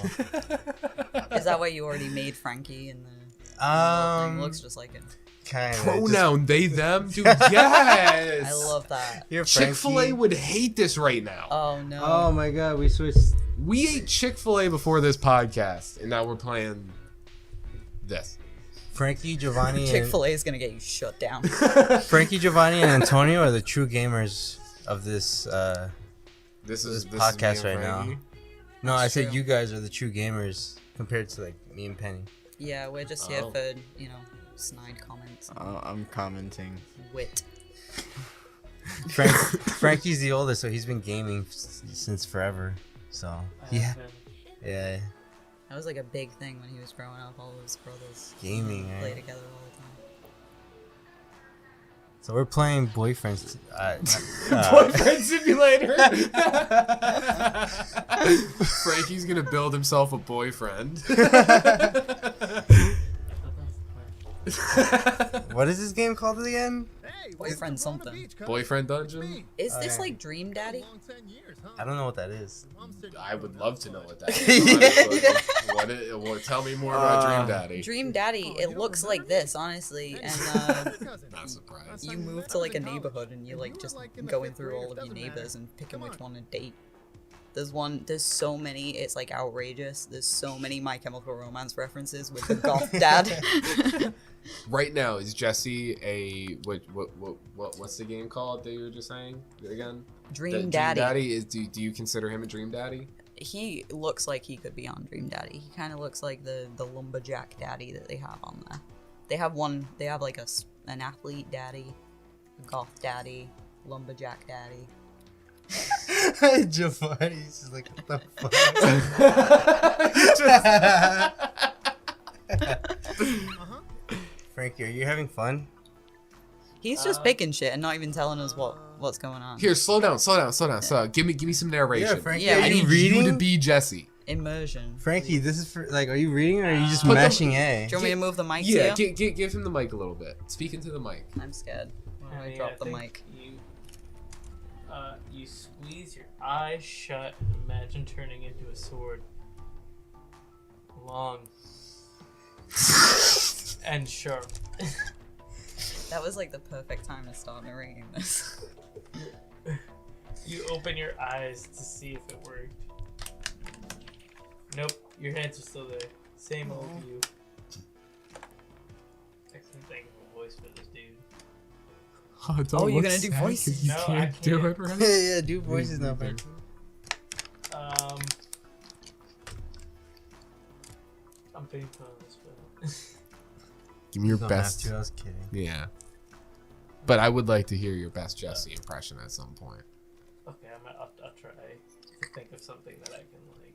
S5: Is that why you already made Frankie in the thing? Looks just like him.
S2: Kind of.
S3: Pronoun they them, dude. Yes.
S5: I love that.
S2: Here,
S3: Chick-fil-A
S2: Frankie.
S3: would hate this right now.
S5: Oh no.
S2: Oh my god, we switched.
S3: We ate Chick-fil-A before this podcast, and now we're playing this.
S2: Frankie, Giovanni,
S5: Chick-fil-A is gonna get you shut down.
S2: Frankie, Giovanni, and Antonio are the true gamers of this
S3: This
S2: podcast
S3: me and
S2: right now.
S3: Frankie.
S2: No, I
S5: That's
S2: said
S5: true.
S2: you guys are the true gamers compared to like me and Penny.
S5: Yeah, we're just here
S3: Oh.
S5: for, snide comments.
S8: I'm commenting.
S5: Wit.
S2: Frankie's the oldest, so he's been gaming since forever. So yeah.
S5: That was like a big thing when he was growing up. All of his brothers
S2: Gaming,
S5: play
S2: right?
S5: together all the time.
S2: So we're playing boyfriends.
S3: Boyfriend simulator. Frankie's gonna build himself a boyfriend.
S2: What is this game called again?
S5: Boyfriend something.
S3: Boyfriend dungeon.
S5: Is this
S2: Alright.
S5: like Dream Daddy?
S2: I don't know what that is.
S3: I would love to know what that is. Honestly. Tell me more about Dream Daddy.
S5: Dream Daddy, it looks like this, honestly. And
S3: Not surprised.
S5: you move to like a neighborhood and you like just going through all of your neighbors and picking which one to date. There's so many, it's like outrageous. There's so many My Chemical Romance references with the goth dad.
S3: Right now, is Jesse a what's the game called that you were just saying again?
S5: Dream Daddy.
S3: Is do you consider him a Dream Daddy?
S5: He looks like he could be on Dream Daddy. He kind of looks like the lumberjack daddy that they have on there. They have like an athlete daddy, a goth daddy, lumberjack daddy.
S2: Giovanni's just like, what the fuck? Frankie, are you having fun?
S5: He's just picking shit and not even telling us what's going on.
S3: Here, slow down. Give me some narration.
S2: Yeah, Frankie,
S5: Yeah,
S2: are
S3: I
S2: you
S3: need
S2: reading?
S3: you to be Jesse.
S5: Immersion.
S2: Frankie, this is for, like, are you reading or are you just
S3: Put them-
S2: mashing A?
S5: Do you want me to move the mic
S3: Yeah,
S5: to you?
S3: give him the mic a little bit. Speak into the mic.
S5: I'm scared. I'm gonna
S6: Yeah,
S5: drop
S6: I
S5: the
S6: think
S5: mic.
S6: You squeeze your eyes shut and imagine turning into a sword. Long. And sharp.
S5: That was like the perfect time to start narrating this.
S6: You open your eyes to see if it worked. Nope, your hands are still there. Same old you. I can't think of a voice for this dude.
S5: Oh, you're gonna do voices?
S3: You
S6: No, I
S3: can't do
S6: can't.
S3: it right.
S2: Yeah, do voices now, Frankie.
S6: I'm being put on the spot.
S3: Give me your
S2: Don't have
S3: best.
S2: to, I was kidding.
S3: Yeah. But I would like to hear your best Jesse impression at some point.
S6: Okay, I'll try to think of something that I can like.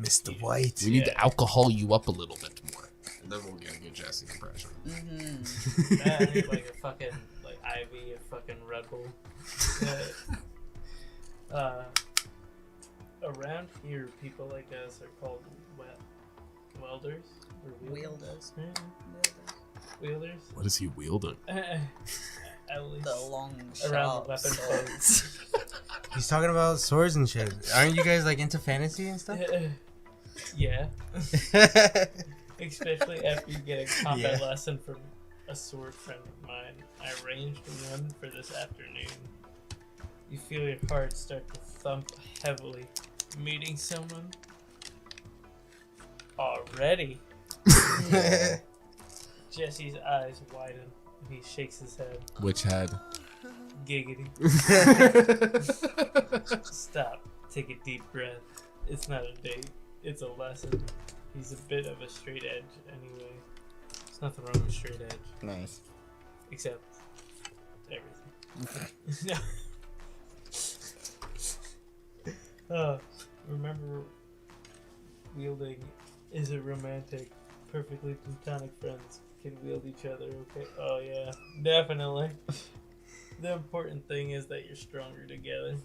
S2: Mr. White.
S3: We need to alcohol you up a little bit more, and then we'll get a good Jesse impression.
S5: Mm-hmm.
S6: Man, I need like a fucking like Ivy, a fucking Red Bull. Around here, people like us are called welders or
S5: Wielders.
S6: Wielders.
S3: What is he wielding?
S6: At least
S5: The long
S6: around the
S5: sharp
S6: weapon
S5: swords.
S6: points.
S2: He's talking about swords and shit. Aren't you guys like into fantasy and stuff?
S6: Yeah, especially after you get a combat lesson from a sword friend of mine. I arranged one for this afternoon. You feel your heart start to thump heavily. Meeting someone? Already? Jesse's eyes widen and he shakes his head.
S3: Which head?
S6: Giggity. Stop. Take a deep breath. It's not a date. It's a lesson. He's a bit of a straight edge anyway. There's nothing wrong with straight edge.
S8: Nice.
S6: Except everything. Remember wielding is it romantic? Perfectly platonic friends can wield each other, okay? Oh yeah, definitely. The important thing is that you're stronger together.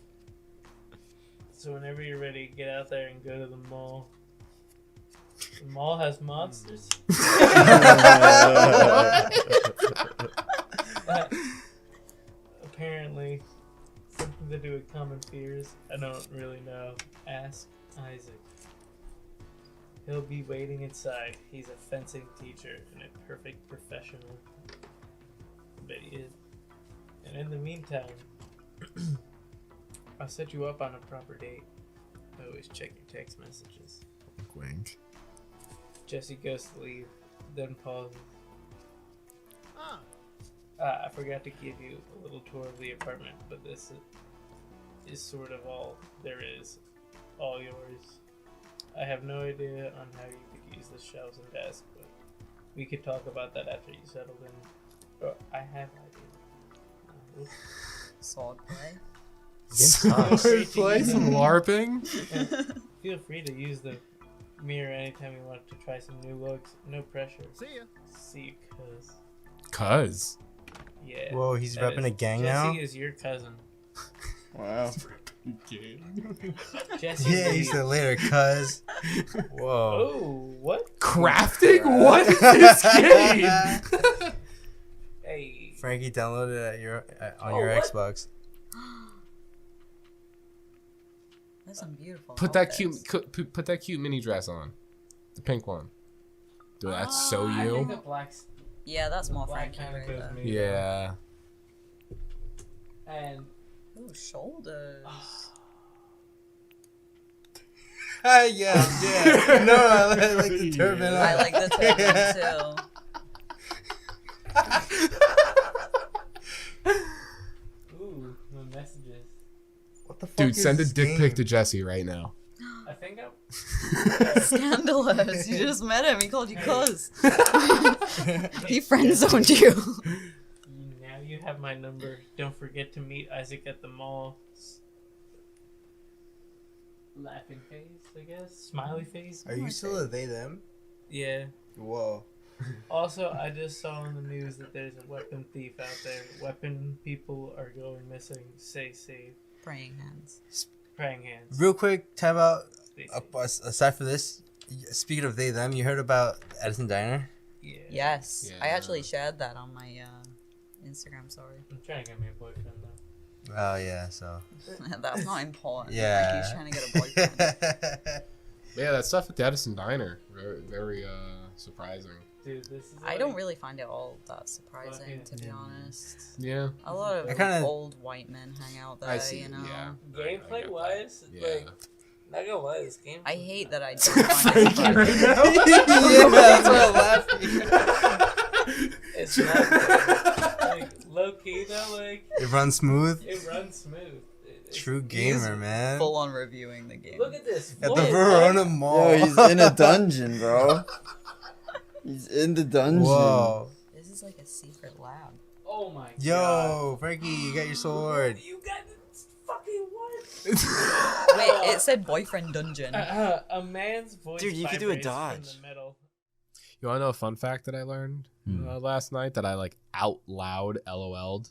S6: So whenever you're ready, get out there and go to the mall. The mall has monsters. Apparently, something to do with common fears. I don't really know. Ask Isaac. He'll be waiting inside. He's a fencing teacher and a perfect professional. But he is. And in the meantime, I'll set you up on a proper date. Always check your text messages.
S8: Wink.
S6: Jesse goes to leave, then pauses. I forgot to give you a little tour of the apartment, but this is sort of all there is. All yours. I have no idea on how you could use the shelves and desk, but we could talk about that after you settled in. Oh, I have ideas.
S5: Sword play.
S3: Play some LARPing.
S6: Feel free to use the mirror anytime you want to try some new looks. No pressure. See ya. See you,
S3: Cuz.
S6: Yeah.
S2: Whoa, he's
S6: that
S2: repping
S6: is-
S2: a gang
S6: Jesse
S2: now?
S6: is your cousin.
S8: Wow.
S6: Jesse.
S2: Yeah, he said later, cuz. Whoa.
S6: Oh, what?
S3: Crafting? What is this game?
S6: Hey.
S2: Frankie downloaded it at your on
S6: Oh,
S2: your
S6: what?
S2: Xbox.
S5: That's some beautiful.
S3: Put that
S5: outfits.
S3: put that cute mini dress on. The pink one. Dude, that's so
S6: I think the
S3: you.
S6: black's
S5: Yeah, that's more
S6: black
S5: Frankie
S6: kind of
S5: right
S6: goes
S5: there.
S6: me.
S3: Yeah.
S6: And
S5: Ooh, shoulders.
S2: Yeah. No, I like the turban.
S5: I like the turban too.
S6: ooh, the messages.
S2: What the fuck
S3: Dude,
S2: is
S3: send a
S2: this
S3: dick pic to
S2: game?
S3: Jesse right now.
S6: I think I.
S5: Scandalous. You just met him. He called you cuz. He friend zoned you.
S6: Now you have my number. Don't forget to meet Isaac at the mall. Laughing face, I guess. Smiley face.
S2: Are you still a they them?
S6: Yeah.
S2: Whoa.
S6: Also, I just saw on the news that there's a weapon thief out there. Weapon people are going missing. Stay safe.
S5: Praying hands.
S6: Praying hands.
S2: Real quick, time out.
S6: Stay safe.
S2: Aside from this, speaking of they them, you heard about Edison Diner?
S6: Yeah.
S5: Yes.
S3: Yeah.
S5: I actually shared that on my Instagram story.
S6: I'm trying to get me a boyfriend though.
S2: Oh yeah, so
S5: That's not important.
S2: yeah.
S5: Frankie's trying to get a boyfriend.
S3: Yeah, that stuff at the Edison Diner. Very surprising.
S6: Dude, this is.
S5: I don't really find it all that surprising, to be
S6: Fucking-
S5: honest.
S3: Yeah.
S5: A lot of
S2: I kinda-
S5: old white men hang out there,
S3: I see.
S5: you know.
S3: Yeah.
S6: Gameplay wise,
S3: Yeah.
S6: like, not gonna lie, this game.
S5: I hate that I don't find it
S3: Frankie right
S5: surprising.
S3: now.
S2: Yeah, that's why I'm laughing.
S6: It's not like low key though. Like
S2: It runs smooth.
S6: it runs smooth.
S2: True gamer, man.
S5: Full on reviewing the game.
S6: Look at this.
S2: At the
S6: void,
S2: Verona
S6: man.
S2: Mall.
S8: Yo, he's in a dungeon, bro. He's in the dungeon.
S2: Whoa.
S5: This is like a secret lab.
S6: Oh my god.
S2: Yo, Frankie, you got your sword.
S6: You got this fucking what?
S5: Wait, it said boyfriend dungeon.
S6: A man's voice.
S8: Dude, you could do a
S6: vibrates from
S8: dodge.
S6: the metal.
S3: You want to know a fun fact that I learned last night that I like out loud LOL'd?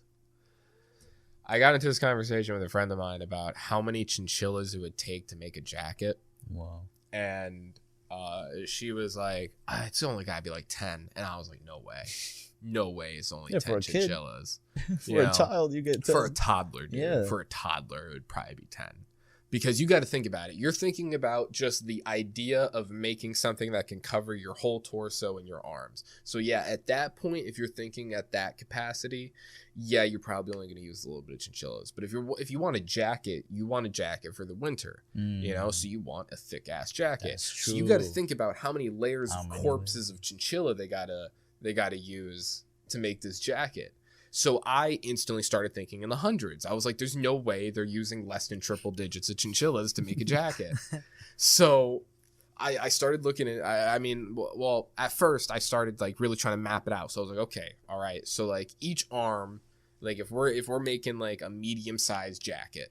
S3: I got into this conversation with a friend of mine about how many chinchillas it would take to make a jacket.
S8: Wow.
S3: And she was like, it's only got to be like 10. And I was like, no way. No way it's only
S8: Yeah,
S3: 10
S8: for a kid.
S3: chinchillas.
S8: For
S3: You
S8: a
S3: know?
S8: child, you get
S3: For a
S8: 10.
S3: toddler, dude.
S8: Yeah.
S3: For a toddler, it would probably be 10. Because you got to think about it. You're thinking about just the idea of making something that can cover your whole torso and your arms. So yeah, at that point, if you're thinking at that capacity, yeah, you're probably only going to use a little bit of chinchillas. But if you want a jacket, you want a jacket for the winter. You know, so you want a thick ass jacket.
S8: That's
S3: So you got to
S8: true.
S3: think about how many layers
S8: How
S3: of
S8: many
S3: corpses of chinchilla they gotta use to make this jacket. So I instantly started thinking in the hundreds. I was like, there's no way they're using less than triple digits of chinchillas to make a jacket. So I started looking at, I mean, well, at first I started like really trying to map it out. So I was like, okay, all right. So like each arm, like if we're making like a medium sized jacket,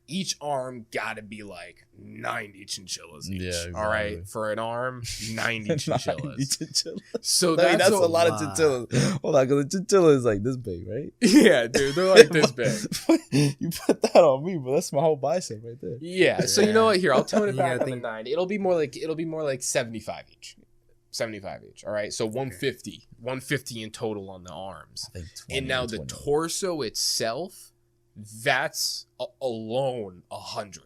S3: each arm gotta be like 90 chinchillas each.
S9: Yeah, exactly.
S3: All right, for an arm, 90 chinchillas.
S9: 90 chinchillas.
S3: So
S9: I mean, that's a lot of
S2: lot.
S9: chinchillas. Hold on, because a chinchilla is like this big, right?
S3: Yeah, dude, they're like this big.
S9: You put that on me, but that's my whole bicep right there.
S3: Yeah. So you know what? Here, I'll tone it
S2: Yeah,
S3: back
S2: I
S3: on the
S2: think-
S3: 90. It'll be more like 75 each. 75 each. All right. So 150. 150 in total on the arms.
S9: I think 20
S3: And now
S9: or
S3: the
S9: 20.
S3: torso itself, that's alone 100.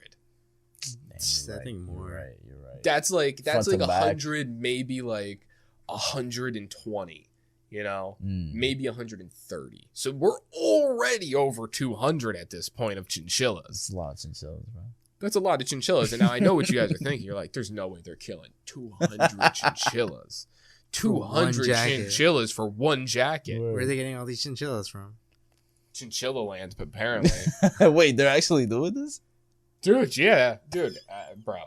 S9: Damn,
S2: I
S9: you're
S2: think
S9: right,
S2: more.
S9: You're right. You're right.
S3: That's like
S9: Front to back.
S3: 100, maybe like 120. You know, maybe 130. So we're already over 200 at this point of chinchillas.
S9: That's a lot of chinchillas, bro.
S3: That's a lot of chinchillas. And now I know what you guys are thinking. You're like, there's no way they're killing 200 chinchillas. 200
S2: jacket.
S3: chinchillas for one jacket.
S2: Where are they getting all these chinchillas from?
S3: Chinchilla land, apparently.
S9: Wait, they're actually doing this?
S3: Dude, yeah. Dude, bro.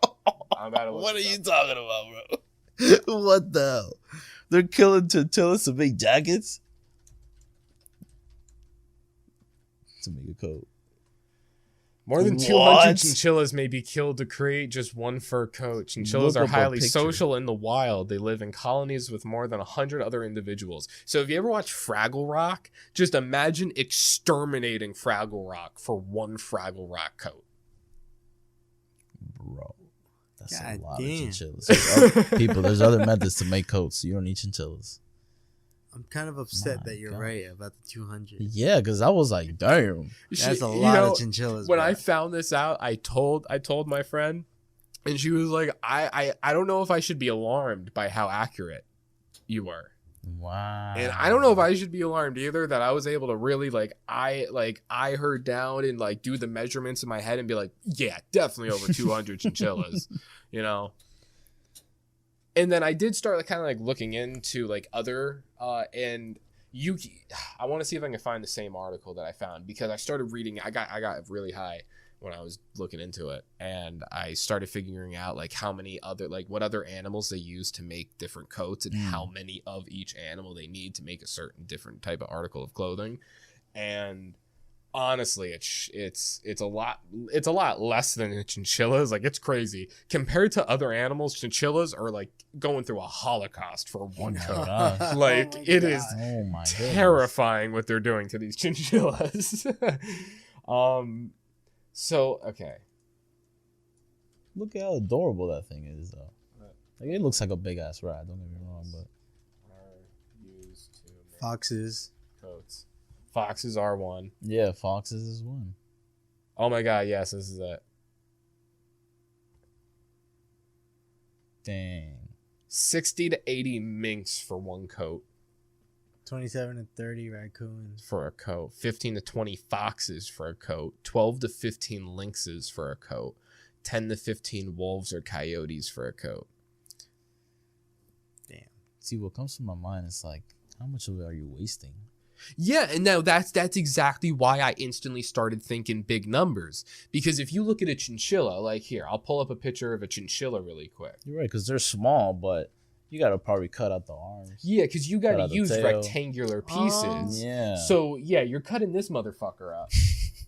S3: I'm about to look
S9: What are
S3: this
S9: you
S3: up.
S9: talking about, bro? What the hell? They're killing chinchillas to make jackets? To make a coat.
S3: More than 200
S9: What?
S3: chinchillas may be killed to create just one fur coat. Chinchillas
S9: Look
S3: are
S9: up a
S3: highly
S9: picture.
S3: social in the wild. They live in colonies with more than 100 other individuals. So if you ever watch Fraggle Rock, just imagine exterminating Fraggle Rock for one Fraggle Rock coat.
S9: Bro. That's
S2: God
S9: a lot
S2: damn.
S9: of chinchillas. There's other methods to make coats. You don't need chinchillas.
S2: I'm kind of upset
S9: My
S2: that you're
S9: God.
S2: right about the 200.
S9: Yeah, because I was like, damn.
S2: That's a
S3: You
S2: lot
S3: know,
S2: of chinchillas.
S3: When
S2: bro.
S3: I found this out, I told my friend, and she was like, I don't know if I should be alarmed by how accurate you are.
S9: Wow.
S3: And I don't know if I should be alarmed either that I was able to really eye her down and like do the measurements in my head and be like, yeah, definitely over 200 chinchillas, you know. And then I did start like kind of like looking into like other and I want to see if I can find the same article that I found because I started reading. I got really high when I was looking into it, and I started figuring out like how many other what other animals they use to make different coats and how many of each animal they need to make a certain different type of article of clothing. And honestly, it's a lot less than chinchillas. Like, it's crazy compared to other animals. Chinchillas are like going through a holocaust for one coat.
S9: gosh.
S3: Like, it is
S9: Oh my goodness.
S3: terrifying what they're doing to these chinchillas. So okay,
S9: Look at how adorable that thing is, though. Like, it looks like a big ass rat. Don't get me wrong, but
S3: are used to make
S2: Foxes.
S3: coats. Foxes are one.
S9: yeah, foxes is one.
S3: Oh my god, yes, this is it.
S9: Dang.
S3: 60 to 80 minks for one coat.
S2: 27 to 30 raccoons.
S3: For a coat. 15 to 20 foxes for a coat. 12 to 15 lynxes for a coat. 10 to 15 wolves or coyotes for a coat.
S9: See, what comes to my mind is like, how much of it are you wasting?
S3: Yeah, and now that's exactly why I instantly started thinking big numbers. Because if you look at a chinchilla, like here, I'll pull up a picture of a chinchilla really quick.
S9: You're right, because they're small, but you got to probably cut out the arms.
S3: Yeah, because you got
S9: Cut
S3: to
S9: out the
S3: use
S9: tail.
S3: rectangular pieces.
S9: Yeah.
S3: So, yeah, you're cutting this motherfucker up,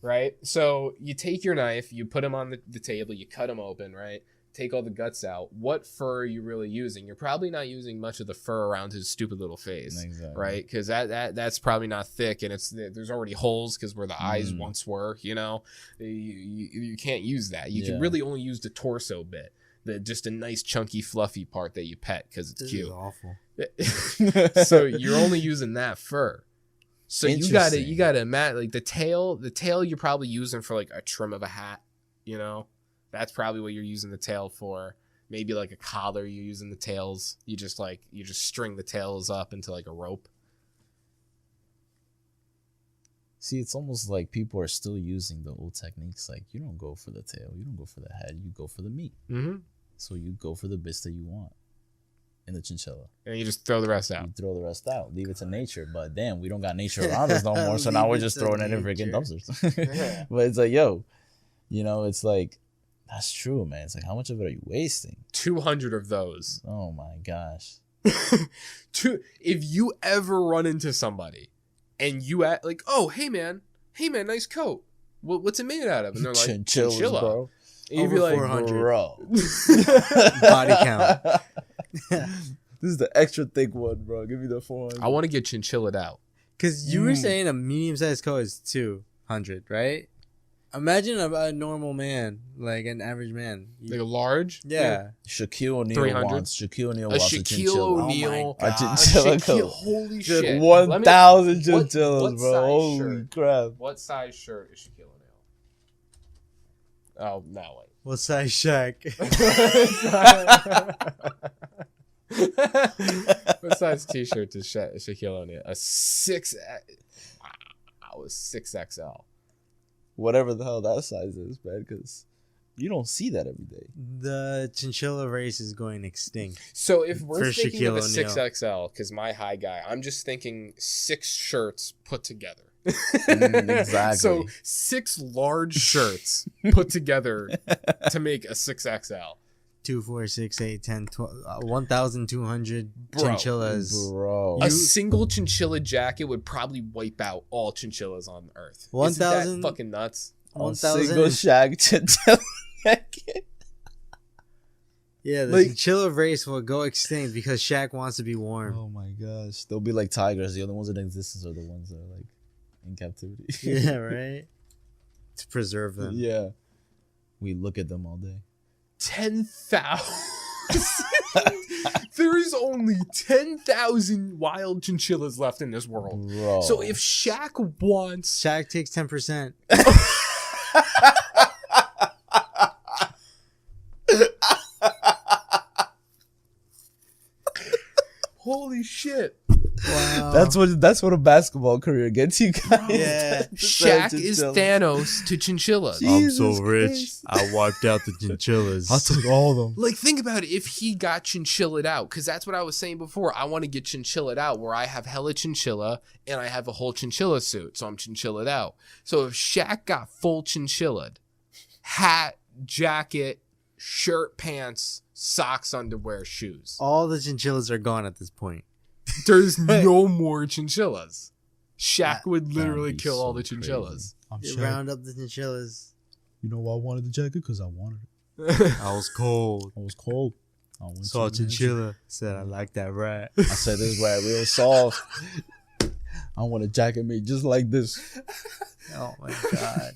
S3: right? So you take your knife, you put him on the table, you cut him open, right? Take all the guts out. What fur are you really using? You're probably not using much of the fur around his stupid little face,
S9: Exactly.
S3: right? Because that's probably not thick, and there's already holes because where the eyes once were. You know, you can't use that. You can really only use the torso bit, just a nice chunky fluffy part that you pet because it's
S2: This
S3: cute.
S2: is awful.
S3: So you're only using that fur. So you gotta
S9: Interesting.
S3: imagine like the tail you're probably using for like a trim of a hat, you know? That's probably what you're using the tail for. Maybe like a collar, you're using the tails. You just string the tails up into like a rope.
S9: See, it's almost like people are still using the old techniques. Like, you don't go for the tail, you don't go for the head, you go for the meat.
S3: Mm-hmm.
S9: So you go for the bits that you want in the chinchilla.
S3: And you just throw the rest out.
S9: You throw the rest out, leave it to nature. But damn, we don't got nature around us no more. So now
S2: Leave
S9: we're
S2: it
S9: just
S2: to
S9: throwing it in
S2: nature.
S9: freaking dumpsters.
S3: Yeah.
S9: But it's like, yo, you know, it's like, That's true, man. It's like, how much of it are you wasting?
S3: 200 of those.
S9: Oh my gosh.
S3: If you ever run into somebody and you act like, oh, hey man, nice coat. What's it made out of? And they're like, chinchilla.
S9: Bro.
S3: And you'd be like,
S2: 400.
S9: Bro.
S2: Body count.
S9: This is the extra thick one, bro. Give me the 400.
S3: I want to get chinchillaed out.
S2: Because you were saying a medium-sized coat is 200, right? Imagine a normal man, like an average man.
S3: Like a large?
S2: Yeah.
S9: Shaquille O'Neal
S3: 300?
S9: wants Shaquille O'Neal
S3: A
S9: wants a
S3: Shaquille
S9: chinchilla.
S3: O'Neal.
S9: A chinchilla coat.
S3: Holy
S9: Just
S3: shit.
S9: 1,000 chinchillas,
S3: what
S9: bro.
S3: size
S9: Holy
S3: shirt?
S9: crap.
S3: What size shirt is Shaquille O'Neal? Oh, no, wait.
S2: What size Shaq?
S3: What size t-shirt does Shaquille O'Neal? A 6... Wow, a 6XL.
S9: Whatever the hell that size is, man, because you don't see that every day.
S2: The chinchilla race is going extinct.
S3: So if we're
S2: For
S3: thinking of a
S2: Shaquille O'Neal.
S3: 6XL, because my high guy, I'm just thinking 6 shirts put together.
S9: Exactly.
S3: So 6 large shirts put together to make a 6XL.
S2: 2, 4, 6, 8, 10, 12, 1,200
S3: Bro.
S2: chinchillas.
S9: Bro.
S3: A single chinchilla jacket would probably wipe out all chinchillas on Earth.
S2: 1,000
S3: Isn't that fucking nuts?
S9: A single
S2: 1,000.
S9: Shaq chinchilla jacket.
S2: Yeah, the
S9: Like-
S2: chinchilla race will go extinct because Shaq wants to be warm.
S9: Oh my gosh. They'll be like tigers. The only ones in existence are the ones that are like in captivity.
S2: Yeah, right? To preserve them.
S9: Yeah. We look at them all day.
S3: 10,000. There is only 10,000 wild chinchillas left in this world.
S9: Bro.
S3: So if Shaq wants...
S2: Shaq takes 10%.
S3: Holy shit.
S2: Wow.
S9: That's what a basketball career gets you guys.
S2: Yeah.
S3: Shaq is Thanos to chinchillas.
S2: I'm so
S9: Jesus
S2: rich.
S9: Christ.
S2: I wiped out the chinchillas.
S9: I took all of them.
S3: Like, think about it. If he got chinchillaed out, because that's what I was saying before. I want to get chinchillaed out where I have hella chinchilla and I have a whole chinchilla suit. So I'm chinchillaed out. So if Shaq got full chinchillaed, hat, jacket, shirt, pants, socks, underwear, shoes.
S2: All the chinchillas are gone at this point.
S3: There's no more chinchillas. Shaq would
S9: That'd
S3: literally
S9: be
S3: kill all
S9: so
S3: the chinchillas.
S9: I'm
S2: You
S9: sure.
S2: round up the chinchillas.
S9: You know why I wanted the jacket? Because I wanted it.
S2: I was cold.
S9: I was cold. I went
S2: Saw a
S9: to the mansion.
S2: chinchilla. Said I like that rat.
S9: I said this is rat real soft. I want a jacket made just like this.
S2: Oh my god.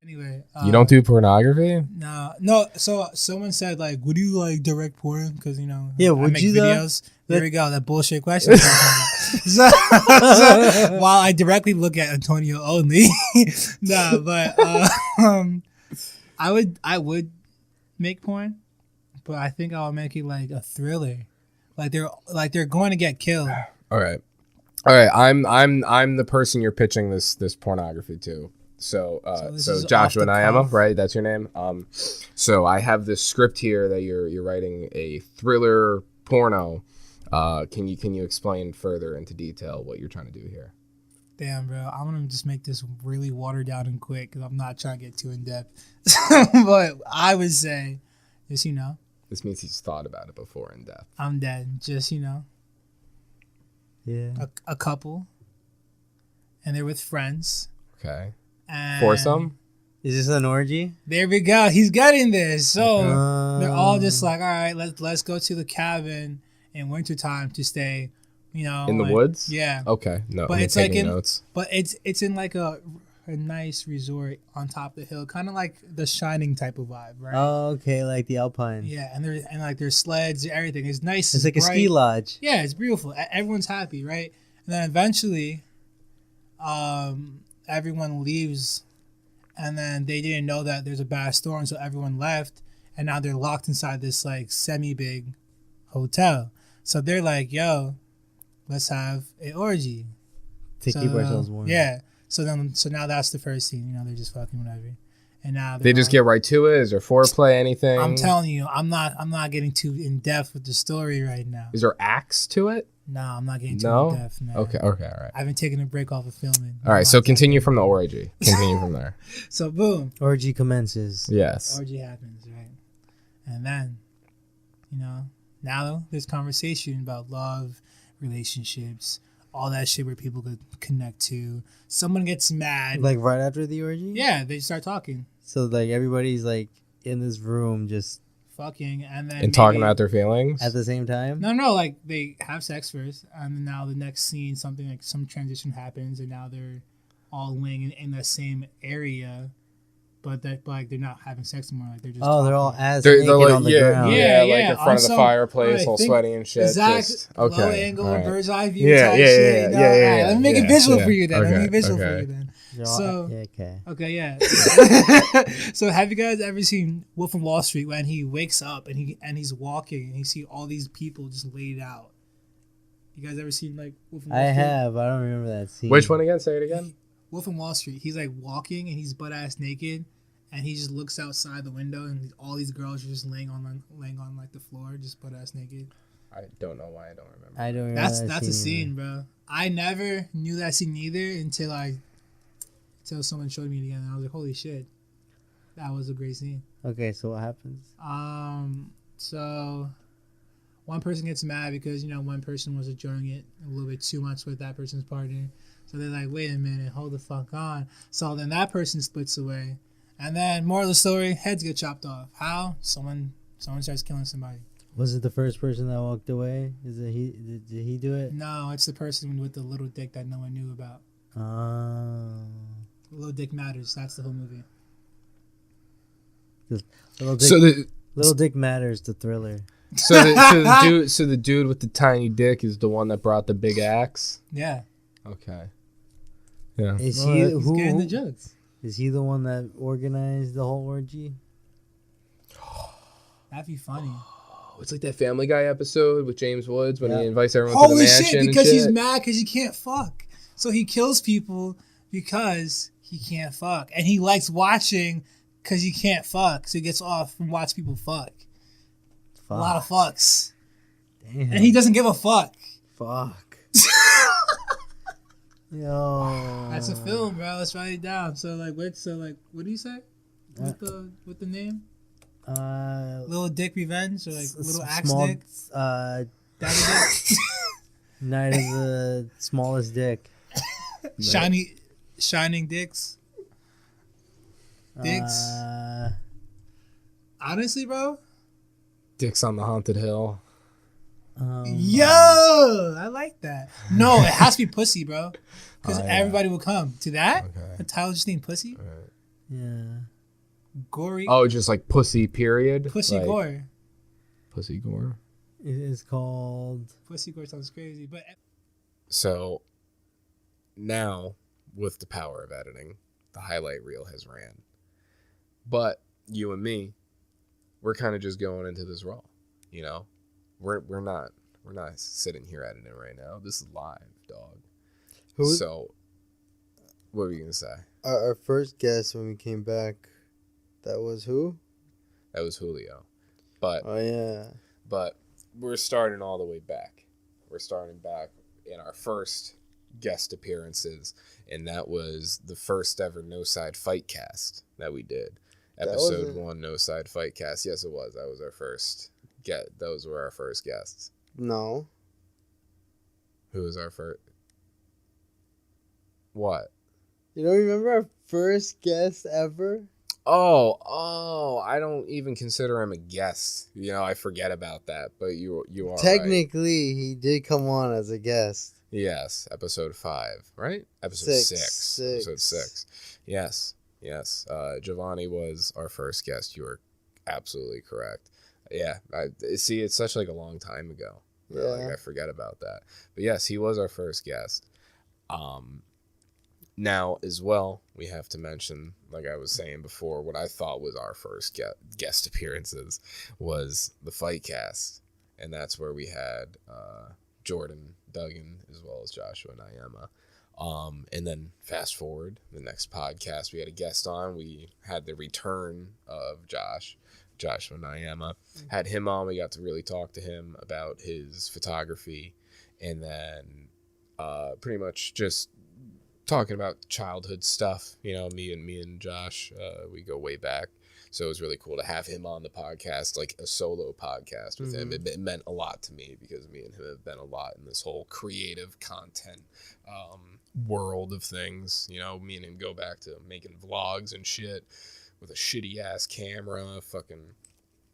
S10: Anyway,
S3: You don't do pornography?
S10: no. So someone said like, would you like direct porn? Because
S2: Yeah,
S10: I
S2: would
S10: make
S2: you, though?
S10: videos. There we go. That bullshit question. so, while I directly look at Antonio only, no, but I would make porn, but I think I'll make it like a thriller, like they're going to get killed.
S3: All right. I'm the person you're pitching this pornography to. So
S10: this
S3: so
S10: is
S3: Joshua
S10: off the
S3: Nyema,
S10: cuff.
S3: right? That's your name. So I have this script here that you're writing a thriller porno. Can you explain further into detail what you're trying to do here?
S10: Damn, bro. I'm gonna just make this really watered down and quick because I'm not trying to get too in depth. But I would say, just
S3: This means he's thought about it before in depth.
S10: I'm dead. Just
S2: Yeah.
S10: a couple, and they're with friends.
S3: Okay.
S10: And
S3: Foursome?
S2: Is this an orgy?
S10: There we go. He's getting this. So they're all
S2: Um,
S10: just like, all right, let's go to the cabin in wintertime to stay.
S3: In the
S10: like-
S3: woods?
S10: Yeah.
S3: Okay. No,
S10: But
S3: I'm
S10: it's like
S3: taking
S10: in-
S3: notes.
S10: But it's in like a nice resort on top of the hill, kind of like the Shining type of vibe, right?
S2: Oh, okay, like the Alpine.
S10: Yeah, and there's sleds, everything. It's nice.
S2: It's like a
S10: bright.
S2: ski lodge.
S10: Yeah, it's beautiful. Everyone's happy, right? And then eventually, everyone leaves, and then they didn't know that there's a bad storm, so everyone left, and now they're locked inside this like semi-big hotel. So they're like, "Yo, let's have an orgy
S2: To keep ourselves warm.
S10: Yeah. So now that's the first scene. They're just fucking whatever, and now
S3: They just get right to it. Is there foreplay? Anything?
S10: I'm telling you, I'm not getting too in depth with the story right now.
S3: Is there acts to it?
S10: No, I'm not getting too
S3: No?
S10: in depth. Man.
S3: Okay, all right.
S10: I've been taking a break off of filming.
S3: All right, so continue from the orgy. Continue from there.
S10: So boom,
S2: Orgy commences.
S3: Yes.
S10: orgy happens, right? And then, now there's conversation about love, relationships, all that shit where people could connect to. Someone gets mad.
S2: Like right after the orgy?
S10: Yeah, they start talking.
S2: So like everybody's like in this room just
S10: Fucking, and then
S3: And talking
S10: maybe-
S3: about their feelings?
S2: at the same time?
S10: No, like they have sex first, and then now the next scene, something like some transition happens, and now they're all laying in the same area, but like they're not having sex anymore. Like they're just
S2: Oh, they're all
S10: talking.
S2: ass
S3: They're
S2: naked
S3: like,
S2: on the
S3: yeah,
S2: ground.
S3: yeah,
S10: Yeah,
S3: like
S10: yeah,
S3: in front of the
S10: on
S3: fireplace,
S10: some-
S3: all
S10: think-
S3: sweaty and shit.
S10: Exact
S3: Just,
S10: low
S3: okay.
S10: angle,
S3: all right.
S10: bird's eye view
S3: Yeah,
S10: type
S3: yeah,
S10: shit.
S3: yeah,
S10: you know?
S3: yeah, yeah,
S10: Alright, let me make
S3: yeah,
S10: a visual
S3: yeah.
S10: for you then. Let me make a visual
S3: Okay.
S10: for you then.
S2: They're all-
S10: So-
S2: yeah, okay.
S10: Okay, yeah. So have you guys ever seen Wolf of Wall Street when he wakes up and he's walking and you see all these people just laid out? You guys ever seen like Wolf of Wall
S2: I
S10: Street?
S2: have. I don't remember that scene.
S3: Which one again? Say it again.
S10: Wolf of Wall Street. He's like walking and he's butt ass naked, and he just looks outside the window and all these girls are just laying on like the floor, just butt ass naked.
S3: I don't know why I don't remember.
S2: I don't remember
S10: That's a scene, bro. I never knew that scene either until someone showed me it again, and I was like, holy shit, that was a great scene.
S2: Okay, so what happens?
S10: So one person gets mad because one person was enjoying it a little bit too much with that person's partner. So they're like, wait a minute, hold the fuck on. So then that person splits away, and then moral of the story, heads get chopped off. How? Someone starts killing somebody.
S2: Was it the first person that walked away? Is it he? Did he do it?
S10: No, it's the person with the little dick that no one knew about. Little Dick Matters. That's the whole movie.
S2: Little Dick Matters, the thriller.
S3: So the dude with the tiny dick is the one that brought the big axe.
S10: Yeah.
S3: Okay. Yeah.
S2: Is
S10: Well,
S2: he
S10: he's getting the
S2: who?
S10: jokes.
S2: Is he the one that organized the whole orgy?
S10: That'd be funny.
S3: Oh, it's like that Family Guy episode with James Woods when
S2: Yeah.
S3: he invites everyone to the
S10: Holy
S3: mansion
S10: shit!
S3: and
S10: Because
S3: shit.
S10: he's mad because he can't fuck, so he kills people because he can't fuck, and he likes watching because he can't fuck, so he gets off from watch people fuck. A lot of fucks,
S2: Damn.
S10: and he doesn't give a fuck.
S2: Fuck. Yo.
S10: That's a film, bro. Let's write it down. So what do you say? With the name? Little Dick Revenge or like Little Axe
S2: small,
S10: Dick? Daddy Dick?
S2: Night of the smallest dick.
S10: Shining Dicks? Dicks? Honestly, bro?
S3: Dicks on the Haunted Hill.
S10: Yo! I like that. No, it has to be pussy, bro. Because everybody will come. To that?
S3: Okay.
S10: The title just named Pussy?
S2: Yeah.
S10: Gory?
S3: Oh, just like pussy. Period.
S10: Pussy
S3: Like,
S10: Gore.
S3: Pussy gore.
S2: It is called.
S10: Pussy Gore sounds crazy, but
S3: So now, with the power of editing, the highlight reel has ran. But you and me, we're kind of just going into this raw. We're not sitting here editing right now. This is live, dog. So, what were you gonna say?
S2: Our first guest when we came back, that was who?
S3: That was Julio. But
S2: Oh yeah.
S3: But we're starting all the way back. We're starting back in our first guest appearances, and that was the first ever Noside Fight Cast that we did. Episode 1 Noside Fight Cast. Yes, it was. That was our first those were our first guests.
S2: No.
S3: Who was our first? What?
S2: You don't remember our first guest ever?
S3: Oh, I don't even consider him a guest. I forget about that, but you are right.
S2: Technically, he did come on as a guest.
S3: Yes, episode 5, right? Episode 6. Episode 6. Yes. Giovanni was our first guest. You are absolutely correct. Yeah, I see. It's such like a long time ago.
S2: Yeah.
S3: Like I forget about that. But yes, he was our first guest. Now as well, we have to mention, like I was saying before, what I thought was our first guest appearances was the Fight Cast, and that's where we had Jordan, Duggan, as well as Joshua and Nyema And then fast forward, the next podcast we had a guest on, we had the return of Josh from Nyema. Had him on, we got to really talk to him about his photography, and then pretty much just talking about childhood stuff. You know, me and Josh, we go way back. So it was really cool to have him on the podcast, like a solo podcast with him. It meant a lot to me because me and him have been a lot in this whole creative content world of things. You know, me and him go back to making vlogs and shit with a shitty ass camera.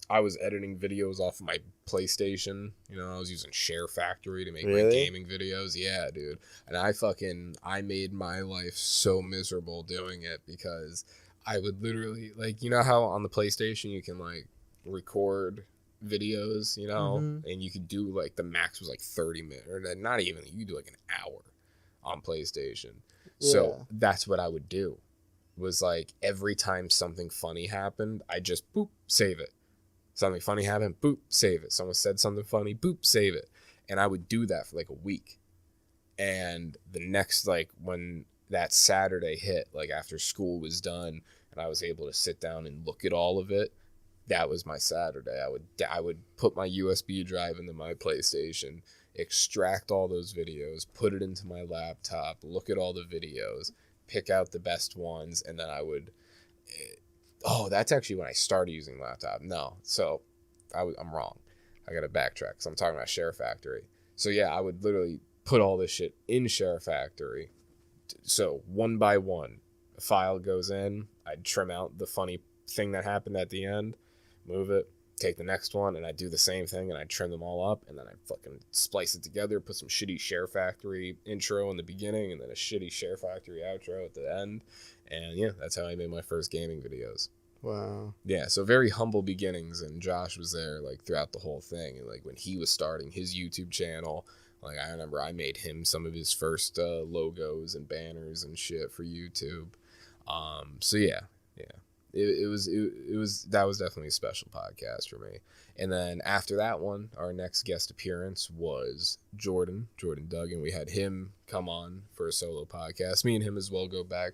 S3: I was editing videos off of my PlayStation. You know, I was using Share Factory to make my gaming videos. Yeah, dude. And I made my life so miserable doing it because I would literally, like, you know how on the PlayStation you can, like, record videos, you know? And you could do, like, the max was, like, 30 minutes. Or not even, you could do, like, an hour on PlayStation. Yeah. So that's what I would do. Was, like, every time something funny happened, I just, boop, save it. Something funny happened, boop, save it. Someone said something funny, boop, save it. And I would do that for, like, a week. And the next, like, when that Saturday hit, like after school was done and I was able to sit down and look at all of it, that was my Saturday. I would put my USB drive into my PlayStation, extract all those videos, put it into my laptop, look at all the videos, pick out the best ones, and then I would that's actually when I started using the laptop. No, so I'm wrong. I gotta backtrack because I'm talking about Share Factory. So yeah, I would literally put all this shit in Share Factory. So one by one, a file goes in, I'd trim out the funny thing that happened at the end, move it, take the next one, and I'd do the same thing, and I'd trim them all up, and then I'd fucking splice it together, put some shitty Share Factory intro in the beginning, and then a shitty Share Factory outro at the end, and yeah, that's how I made my first gaming videos.
S2: Wow.
S3: Yeah, so very humble beginnings, and Josh was there, like, throughout the whole thing, and, like, when he was starting his YouTube channel, like, I remember I made him some of his first logos and banners and shit for YouTube. So yeah. It was that was definitely a special podcast for me. And then after that one, our next guest appearance was Jordan Duggan. We had him come on for a solo podcast. Me and him as well go back,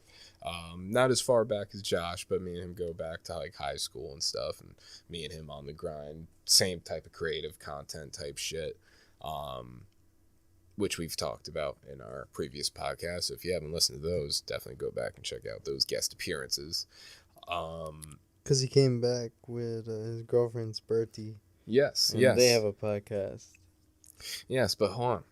S3: not as far back as Josh, but me and him go back to like high school and stuff. And me and him on the grind, same type of creative content type shit. Which we've talked about in our previous podcast. So if you haven't listened to those, definitely go back and check out those guest appearances.
S2: Because he came back with his girlfriend Spurti.
S3: Yes.
S2: They have a podcast.
S3: Yes, but hold on.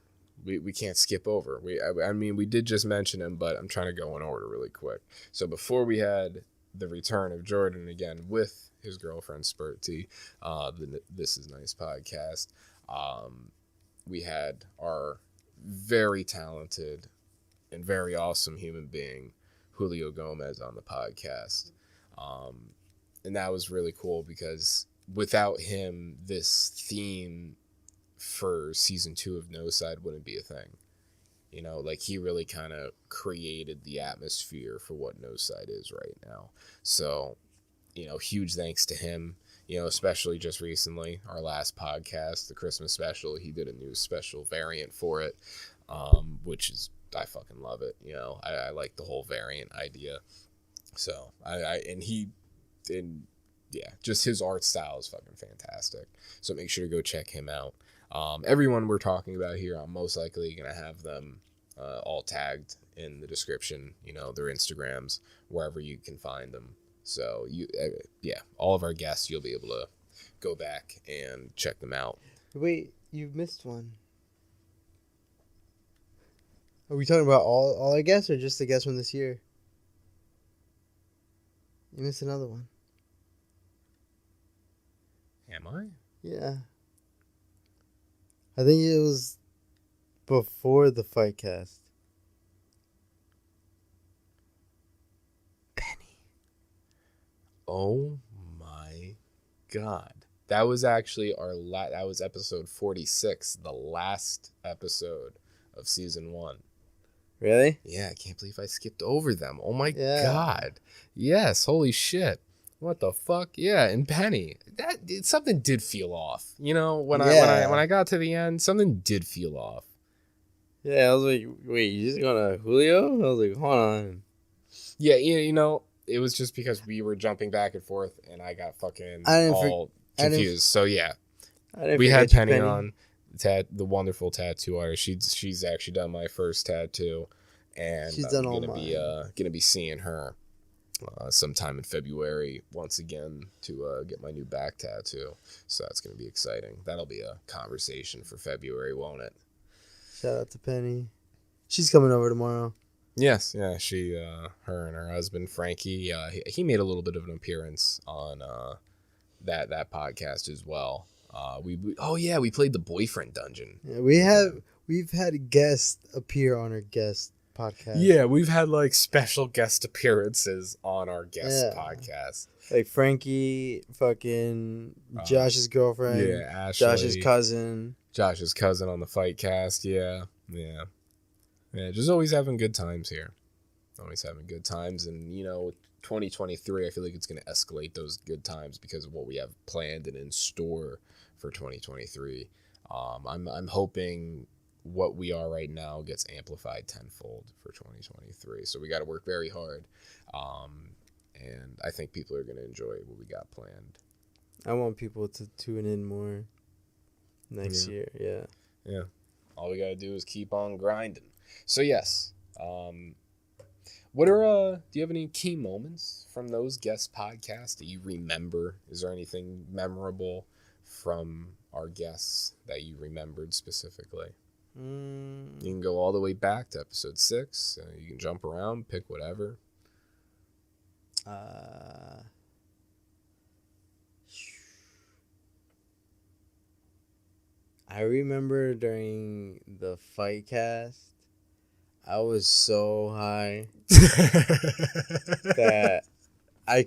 S3: We can't skip over. I mean, we did just mention him, but I'm trying to go in order really quick. So before we had the return of Jordan again with his girlfriend Spurti, the This Is Nice podcast, we had our very talented and very awesome human being, Julio Gomez, on the podcast. And that was really cool because without him, this theme for season 2 of Noside wouldn't be a thing. You know, like he really kind of created the atmosphere for what Noside is right now. So, you know, huge thanks to him. You know, especially just recently, our last podcast, the Christmas special, he did a new special variant for it, which is, I fucking love it. You know, I like the whole variant idea. So, just his art style is fucking fantastic. So make sure to go check him out. Everyone we're talking about here, I'm most likely going to have them all tagged in the description, you know, their Instagrams, wherever you can find them. So, all of our guests, you'll be able to go back and check them out.
S2: Wait, you've missed one. Are we talking about all our guests or just the guests from this year? You missed another one.
S3: Am I?
S2: Yeah. I think it was before the fight cast.
S3: Oh my God. That was actually that was episode 46, the last episode of season 1.
S2: Really?
S3: Yeah, I can't believe I skipped over them. Oh my God. Yes, holy shit. What the fuck? Yeah, and Penny. Something did feel off. You know, when I got to the end, something did feel off.
S2: Yeah, I was like, wait, you just going to Julio? I was like, hold on.
S3: Yeah, you know, it was just because we were jumping back and forth, and I got fucking all confused. So yeah, we had Penny on the wonderful tattoo artist. She's actually done my first tattoo, and
S2: she's done
S3: I'm gonna be seeing her sometime in February once again to get my new back tattoo. So that's gonna be exciting. That'll be a conversation for February, won't it?
S2: Shout out to Penny. She's coming over tomorrow.
S3: Yes, yeah, she, her and her husband Frankie, he made a little bit of an appearance on that podcast as well. We played the boyfriend dungeon.
S2: Yeah, we've had guests appear on our guest podcast.
S3: Yeah, we've had like special guest appearances on our guest podcast.
S2: Like Frankie, fucking Josh's girlfriend.
S3: Yeah, Ashley.
S2: Josh's cousin
S3: on the fight cast. Yeah. Just always having good times here. Always having good times, and 2023. I feel like it's going to escalate those good times because of what we have planned and in store for 2023. I'm hoping what we are right now gets amplified tenfold for 2023. So we got to work very hard, and I think people are going to enjoy what we got planned.
S2: I want people to tune in more next year. Yeah.
S3: All we got to do is keep on grinding. So yes, what are do you have any key moments from those guest podcasts that you remember? Is there anything memorable from our guests that you remembered specifically? You can go all the way back to episode 6. You can jump around, pick whatever.
S2: I remember during the fight cast, I was so high that I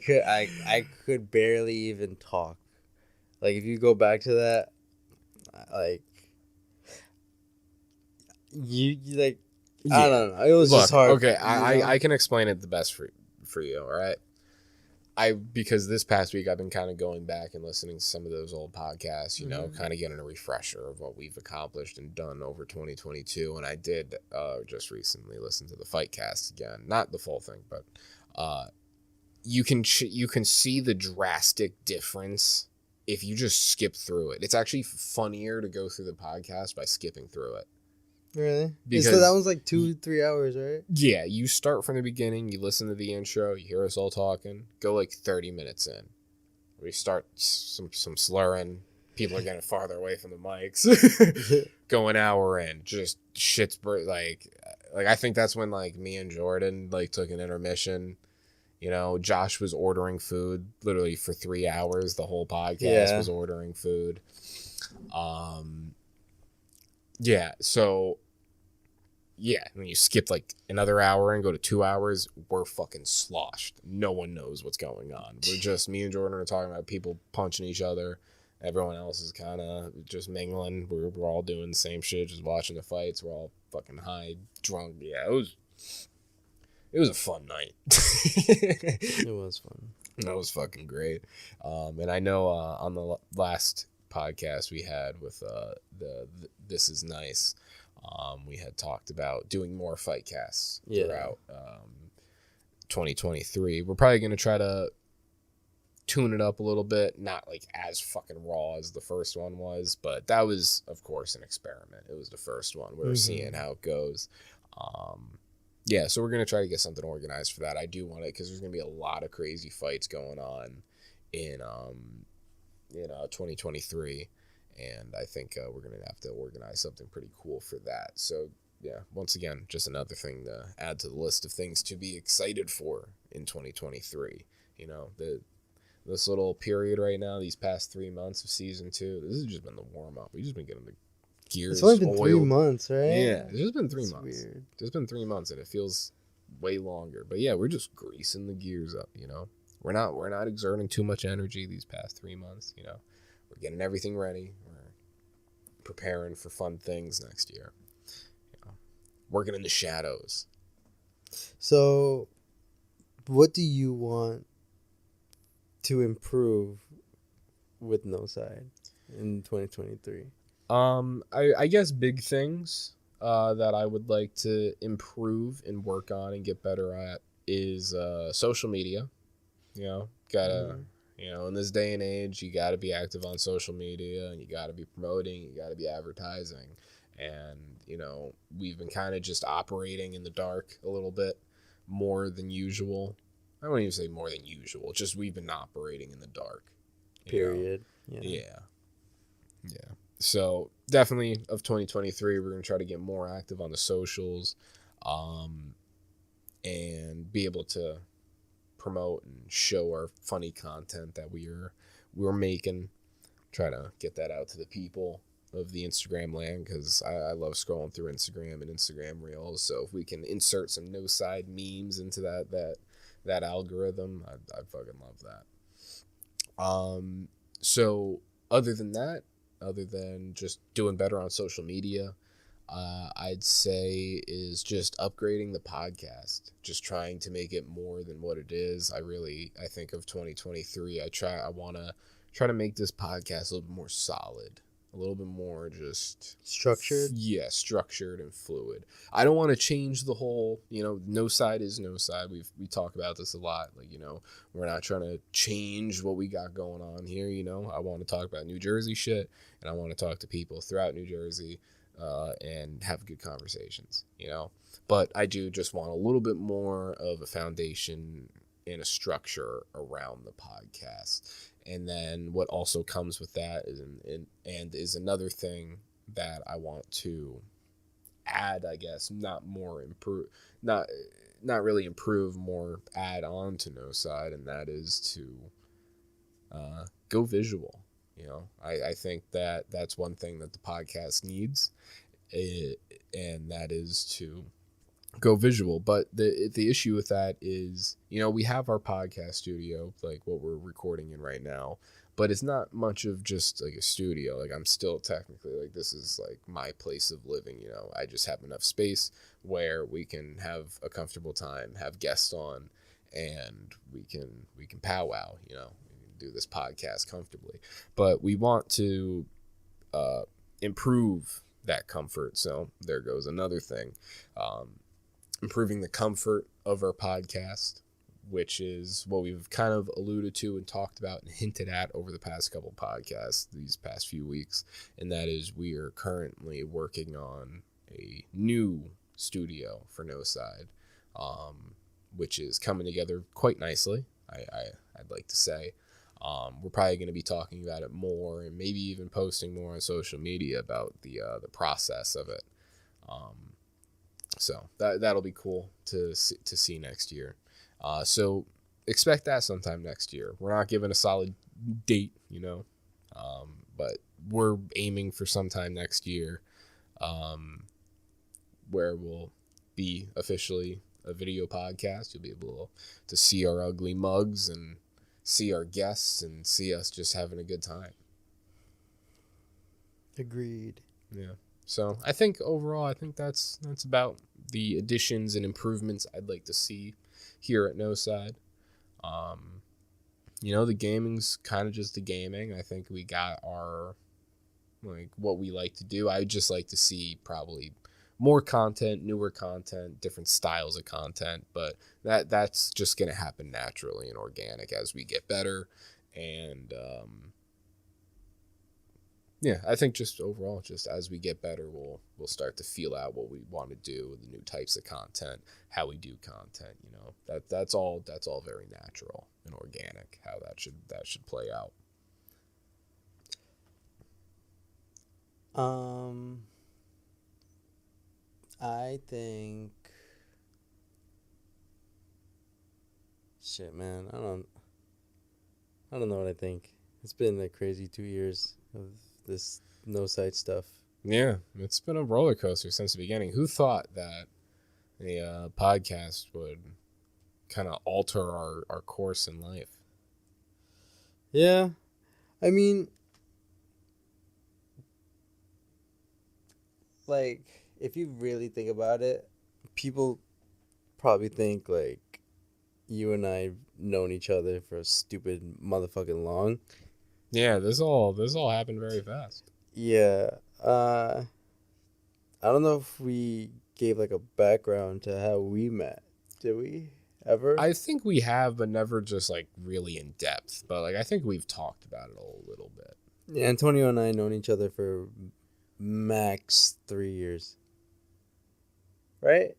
S2: could barely even talk. Like if you go back to that, like you like I don't know. It was just hard.
S3: Okay, I can explain it the best for you. All right. Because this past week I've been kind of going back and listening to some of those old podcasts, kind of getting a refresher of what we've accomplished and done over 2022. And I did just recently listen to the fight cast again, not the full thing, but you can see the drastic difference if you just skip through it. It's actually funnier to go through the podcast by skipping through it.
S2: Really?
S3: Because
S2: so that was like 2-3 hours, right?
S3: Yeah, you start from the beginning, you listen to the intro, you hear us all talking, go like 30 minutes in. We start some slurring, people are getting farther away from the mics. Go an hour in, just shit's like I think that's when like me and Jordan like took an intermission. Josh was ordering food literally for 3 hours. The whole podcast was ordering food. When you skip like another hour and go to 2 hours, we're fucking sloshed. No one knows what's going on. We're just, me and Jordan are talking about people punching each other. Everyone else is kind of just mingling. We're all doing the same shit, just watching the fights. We're all fucking high, drunk. Yeah, it was a fun night.
S2: It was fun.
S3: That was fucking great. And I know on the last podcast we had with the This Is Nice, we had talked about doing more fight casts throughout 2023. We're probably going to try to tune it up a little bit, not like as fucking raw as the first one was, but that was of course an experiment. It was the first one. We were seeing how it goes. So we're going to try to get something organized for that. I do want it because there's going to be a lot of crazy fights going on in 2023, and I think we're going to have to organize something pretty cool for that. So yeah, once again, just another thing to add to the list of things to be excited for in 2023. This little period right now, these past 3 months of season 2, this has just been the warm up. We've just been getting the gears.
S2: It's only been
S3: oiled.
S2: 3 months, right?
S3: Yeah, it's just been 3 months.
S2: Weird.
S3: It's been 3 months, and it feels way longer. But yeah, we're just greasing the gears up. We're not exerting too much energy these past 3 months. We're getting everything ready. We're preparing for fun things next year. Working in the shadows.
S2: So, what do you want to improve with Noside in 2023?
S3: I guess big things. that I would like to improve and work on and get better at is social media. You know, gotta, you know, in this day and age, you gotta be active on social media, and you gotta be promoting, you gotta be advertising. And, you know, we've been kind of just operating in the dark a little bit more than usual. I wouldn't even say more than usual, just we've been operating in the dark.
S2: Period.
S3: Yeah. So definitely of 2023, we're going to try to get more active on the socials, and be able to promote and show our funny content that we're making. Try to get that out to the people of the Instagram land, because I love scrolling through Instagram and Instagram Reels. So if we can insert some Noside memes into that algorithm, I'd fucking love that. So other than that, other than just doing better on social media, I'd say is just upgrading the podcast, just trying to make it more than what it is. I think of 2023, I want to try to make this podcast a little bit more solid, a little bit more just
S2: structured.
S3: Yeah, structured and fluid. I don't want to change the whole, you know, Noside is Noside. We talk about this a lot. Like, you know, we're not trying to change what we got going on here. You know, I want to talk about New Jersey shit, and I want to talk to people throughout New Jersey, and have good conversations, you know. But I do just want a little bit more of a foundation and a structure around the podcast. And then what also comes with that is another thing that I want to add, I guess, not really improve, more add on to Noside, and that is to go visual. You know, I think that's one thing that the podcast needs, and that is to go visual. But the issue with that is, you know, we have our podcast studio, like what we're recording in right now, but it's not much of just like a studio. Like, I'm still technically, like, this is like my place of living. You know, I just have enough space where we can have a comfortable time, have guests on, and we can powwow, you know, do this podcast comfortably. But we want to improve that comfort. So there goes another thing. Improving the comfort of our podcast, which is what we've kind of alluded to and talked about and hinted at over the past couple podcasts these past few weeks. And that is, we are currently working on a new studio for Noside, which is coming together quite nicely, I'd like to say. We're probably going to be talking about it more, and maybe even posting more on social media about the process of it. So that'll be cool to see next year. So expect that sometime next year. We're not giving a solid date, you know, but we're aiming for sometime next year, where we'll be officially a video podcast. You'll be able to see our ugly mugs and see our guests and see us just having a good time.
S2: Agreed.
S3: Yeah. So I think overall, that's about the additions and improvements I'd like to see here at Noside. You know, the gaming's kind of just the gaming. I think we got our, like, what we like to do. I'd just like to see probably more content, newer content, different styles of content, but that's just going to happen naturally and organic as we get better. And yeah, I think just overall, just as we get better, we'll start to feel out what we want to do, the new types of content, how we do content. You know, that's all very natural and organic, how that should play out.
S2: I think, shit, man, I don't know what I think. It's been a crazy 2 years of this Noside stuff.
S3: Yeah, it's been a roller coaster since the beginning. Who thought that a podcast would kind of alter our course in life?
S2: Yeah, I mean, like, if you really think about it, people probably think, like, you and I have known each other for a stupid motherfucking long.
S3: Yeah, this all happened very fast.
S2: Yeah. I don't know if we gave like a background to how we met. Did we ever?
S3: I think we have, but never just like really in depth. But like I think we've talked about it a little bit.
S2: Yeah, Antonio and I known each other for max 3 years. Right?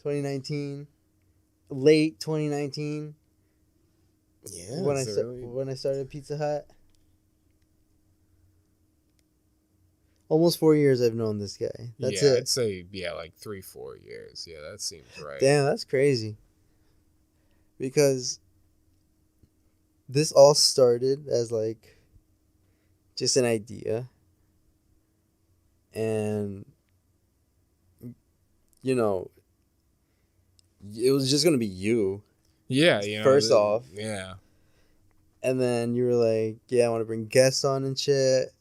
S2: 2019, late 2019.
S3: Yeah.
S2: When I started Pizza Hut. Almost 4 years I've known this guy. That's it.
S3: I'd say like 3-4 years. Yeah, that seems right.
S2: Damn, that's crazy. Because this all started as like just an idea. And you know, it was just gonna be you.
S3: Yeah,
S2: First off.
S3: Yeah.
S2: And then you were like, yeah, I want to bring guests on and shit.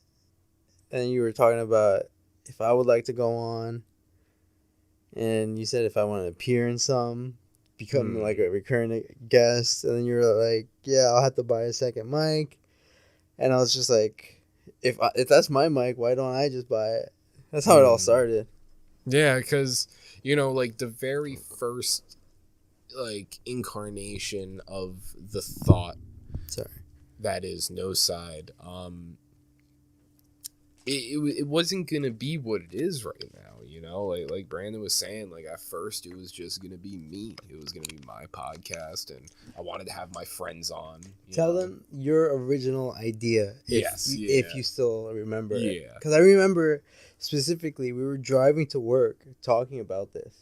S2: And you were talking about if I would like to go on. And you said if I want to appear in some, become like a recurring guest. And then you were like, yeah, I'll have to buy a second mic. And I was just like, if that's my mic, why don't I just buy it? That's how it all started.
S3: Yeah, because, like the very first like incarnation of the thought that is Noside, it wasn't gonna be what it is right now, like Brandon was saying, like at first it was just gonna be me. It was gonna be my podcast, and I wanted to have my friends on.
S2: Tell them your original idea, if you still remember it.
S3: Yeah,
S2: because I remember specifically we were driving to work talking about this.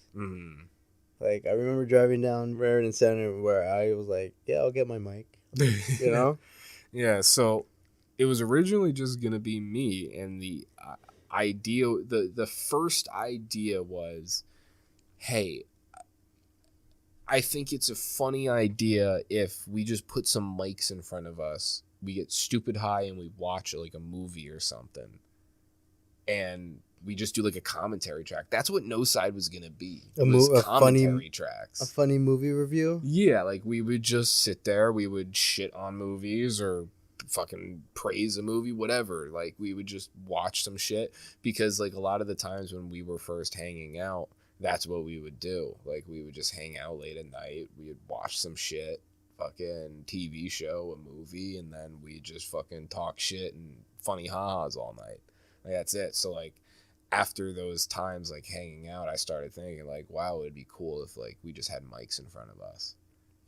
S2: Like I remember driving down Raritan Center where I was like, yeah, I'll get my mic.
S3: Yeah, so it was originally just gonna be me, and the idea, the first idea was, hey, I think it's a funny idea if we just put some mics in front of us, we get stupid high, and we watch like a movie or something, and we just do like a commentary track. That's what Noside was gonna be. A commentary tracks.
S2: A funny movie review?
S3: Yeah, like we would just sit there, we would shit on movies or fucking praise a movie, whatever. Like we would just watch some shit, because like a lot of the times when we were first hanging out, that's what we would do. Like we would just hang out late at night, we would watch some shit, fucking TV show, a movie, and then we just fucking talk shit and funny ha-has all night. Like that's it. So like after those times like hanging out, I started thinking like, wow, it'd be cool if like we just had mics in front of us,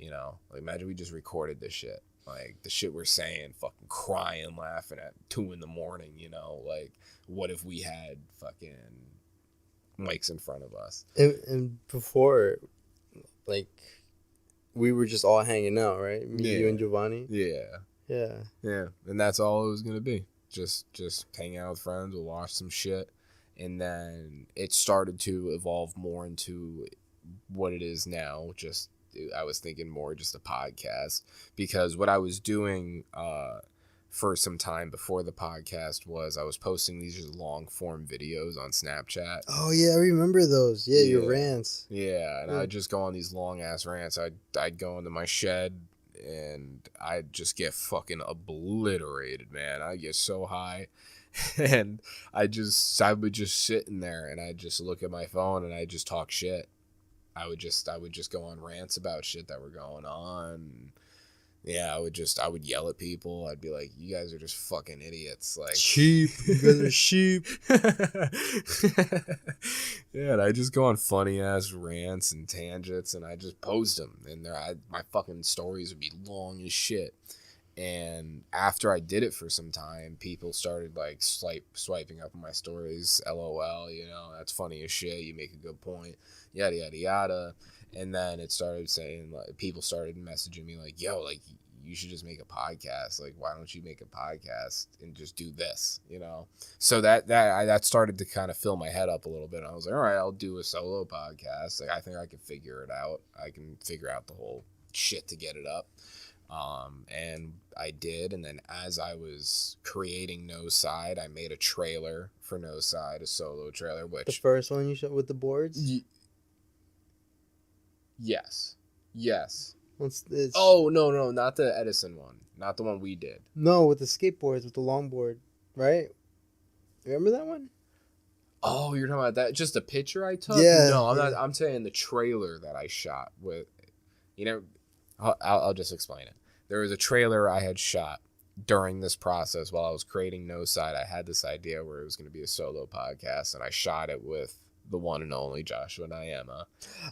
S3: like imagine we just recorded this shit, like the shit we're saying, fucking crying, laughing at 2 a.m, like what if we had fucking mics in front of us?
S2: And before, like we were just all hanging out, right? You and Giovanni. Yeah,
S3: and that's all it was gonna be. Just hang out with friends, we'll watch some shit. And then it started to evolve more into what it is now. I was thinking more just a podcast, because what I was doing for some time before the podcast was I was posting these just long form videos on Snapchat.
S2: Oh yeah, I remember those. Yeah, your rants.
S3: Yeah, and I'd just go on these long ass rants. I'd go into my shed and I'd just get fucking obliterated, man. I'd get so high. And I would just sit in there and I'd just look at my phone and I'd just talk shit. I would just go on rants about shit that were going on. Yeah, I would yell at people. I'd be like, you guys are just fucking idiots. Like
S2: sheep. You guys are sheep.
S3: Yeah, and I just go on funny ass rants and tangents and I just post them. And my fucking stories would be long as shit. And after I did it for some time, people started like swiping up on my stories. LOL, that's funny as shit. You make a good point. Yada, yada, yada. And then it started saying, like, people started messaging me like, yo, like, you should just make a podcast. Like, why don't you make a podcast and just do this, So that started to kind of fill my head up a little bit. I was like, all right, I'll do a solo podcast. Like, I think I can figure it out. I can figure out the whole shit to get it up. And I did, and then as I was creating Noside, I made a trailer for Noside, a solo trailer, which...
S2: The first one you showed with the boards?
S3: Yes.
S2: Oh,
S3: no, not the Edison one. Not the one we did.
S2: No, with the skateboards, with the longboard, right? Remember that one?
S3: Oh, you're talking about that? Just a picture I took?
S2: Yeah.
S3: No, I'm
S2: yeah.
S3: not. I'm saying the trailer that I shot with. You know, I'll just explain it. There was a trailer I had shot during this process while I was creating Noside. I had this idea where it was going to be a solo podcast, and I shot it with the one and only Joshua Nyema.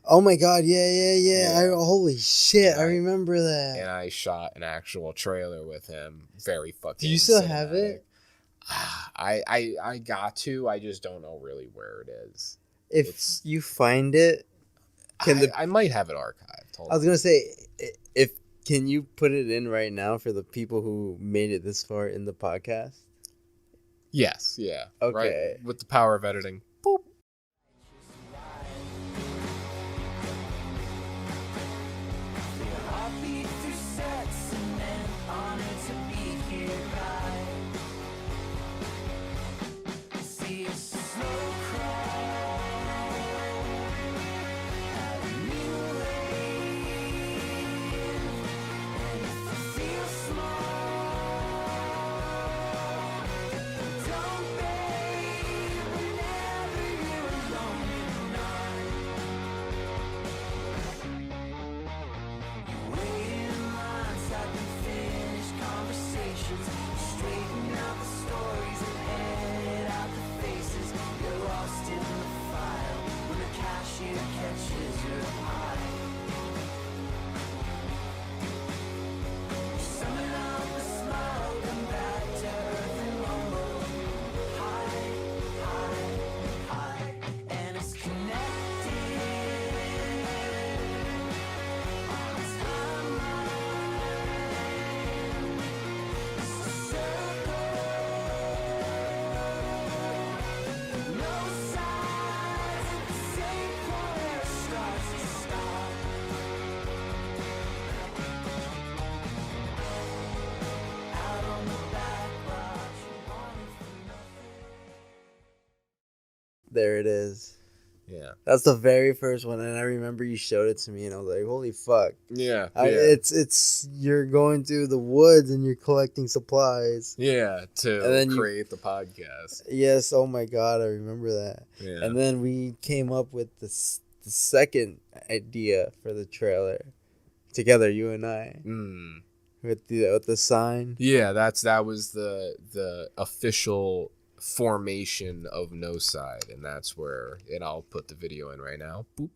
S2: Oh my god, yeah. Holy shit,
S3: And
S2: I remember that.
S3: And I shot an actual trailer with him. Very fucking
S2: Do you still
S3: cinematic.
S2: have it?
S3: I got to. I just don't know really where it is.
S2: If you find it,
S3: I might have it archived. Hold
S2: I was gonna say, can you put it in right now for the people who made it this far in the podcast?
S3: Yes, yeah.
S2: Okay.
S3: Right, with the power of editing. Boop.
S2: There it is.
S3: Yeah.
S2: That's the very first one, and I remember you showed it to me, and I was like, "Holy fuck!"
S3: Yeah.
S2: It's you're going through the woods and you're collecting supplies.
S3: Yeah,
S2: And then
S3: to create the podcast.
S2: Yes. Oh my god, I remember that.
S3: Yeah.
S2: And then we came up with the second idea for the trailer together, you and I, with the sign.
S3: Yeah, that was the official formation of Noside, and that's where, and I'll put the video in right now. Boop.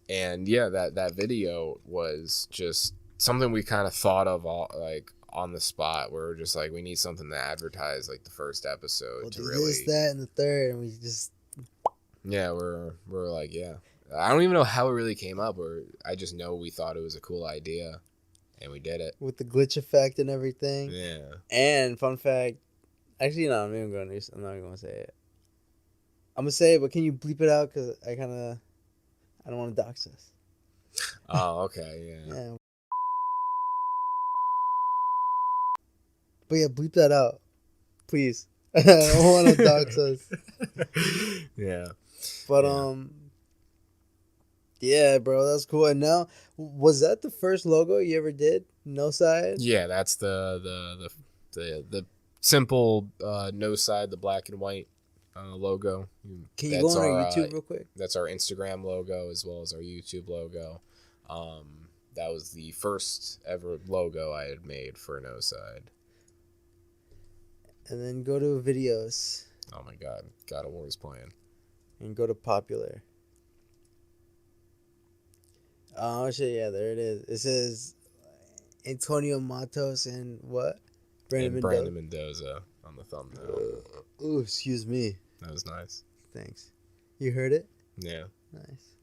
S3: And yeah, that video was just something we kind of thought of all like on the spot. Where we're just like, we need something to advertise like the first episode
S2: We'll
S3: to
S2: do
S3: really
S2: this, that, and the third, and we just
S3: we're like, yeah. I don't even know how it really came up. Or I just know we thought it was a cool idea, and we did it
S2: with the glitch effect and everything.
S3: Yeah.
S2: And fun fact, actually, no, I'm not even going to say it. I'm gonna say it, but can you bleep it out? Cause I don't want to dox us.
S3: Oh, okay, yeah.
S2: But yeah, bleep that out, please. I don't want to dox us.
S3: Yeah.
S2: But yeah, bro, that's cool. And now, was that the first logo you ever did? Noside?
S3: Yeah, that's the simple Noside, the black and white logo.
S2: Can you go on our YouTube real quick?
S3: That's our Instagram logo as well as our YouTube logo. That was the first ever logo I had made for Noside.
S2: And then go to videos.
S3: Oh my God, God of War is playing.
S2: And go to popular. Oh shit! Yeah, there it is. It says Antonio Matos and what?
S3: Brandon Mendoza on the thumbnail.
S2: Ooh, excuse me.
S3: That was nice.
S2: Thanks. You heard it?
S3: Yeah.
S2: Nice.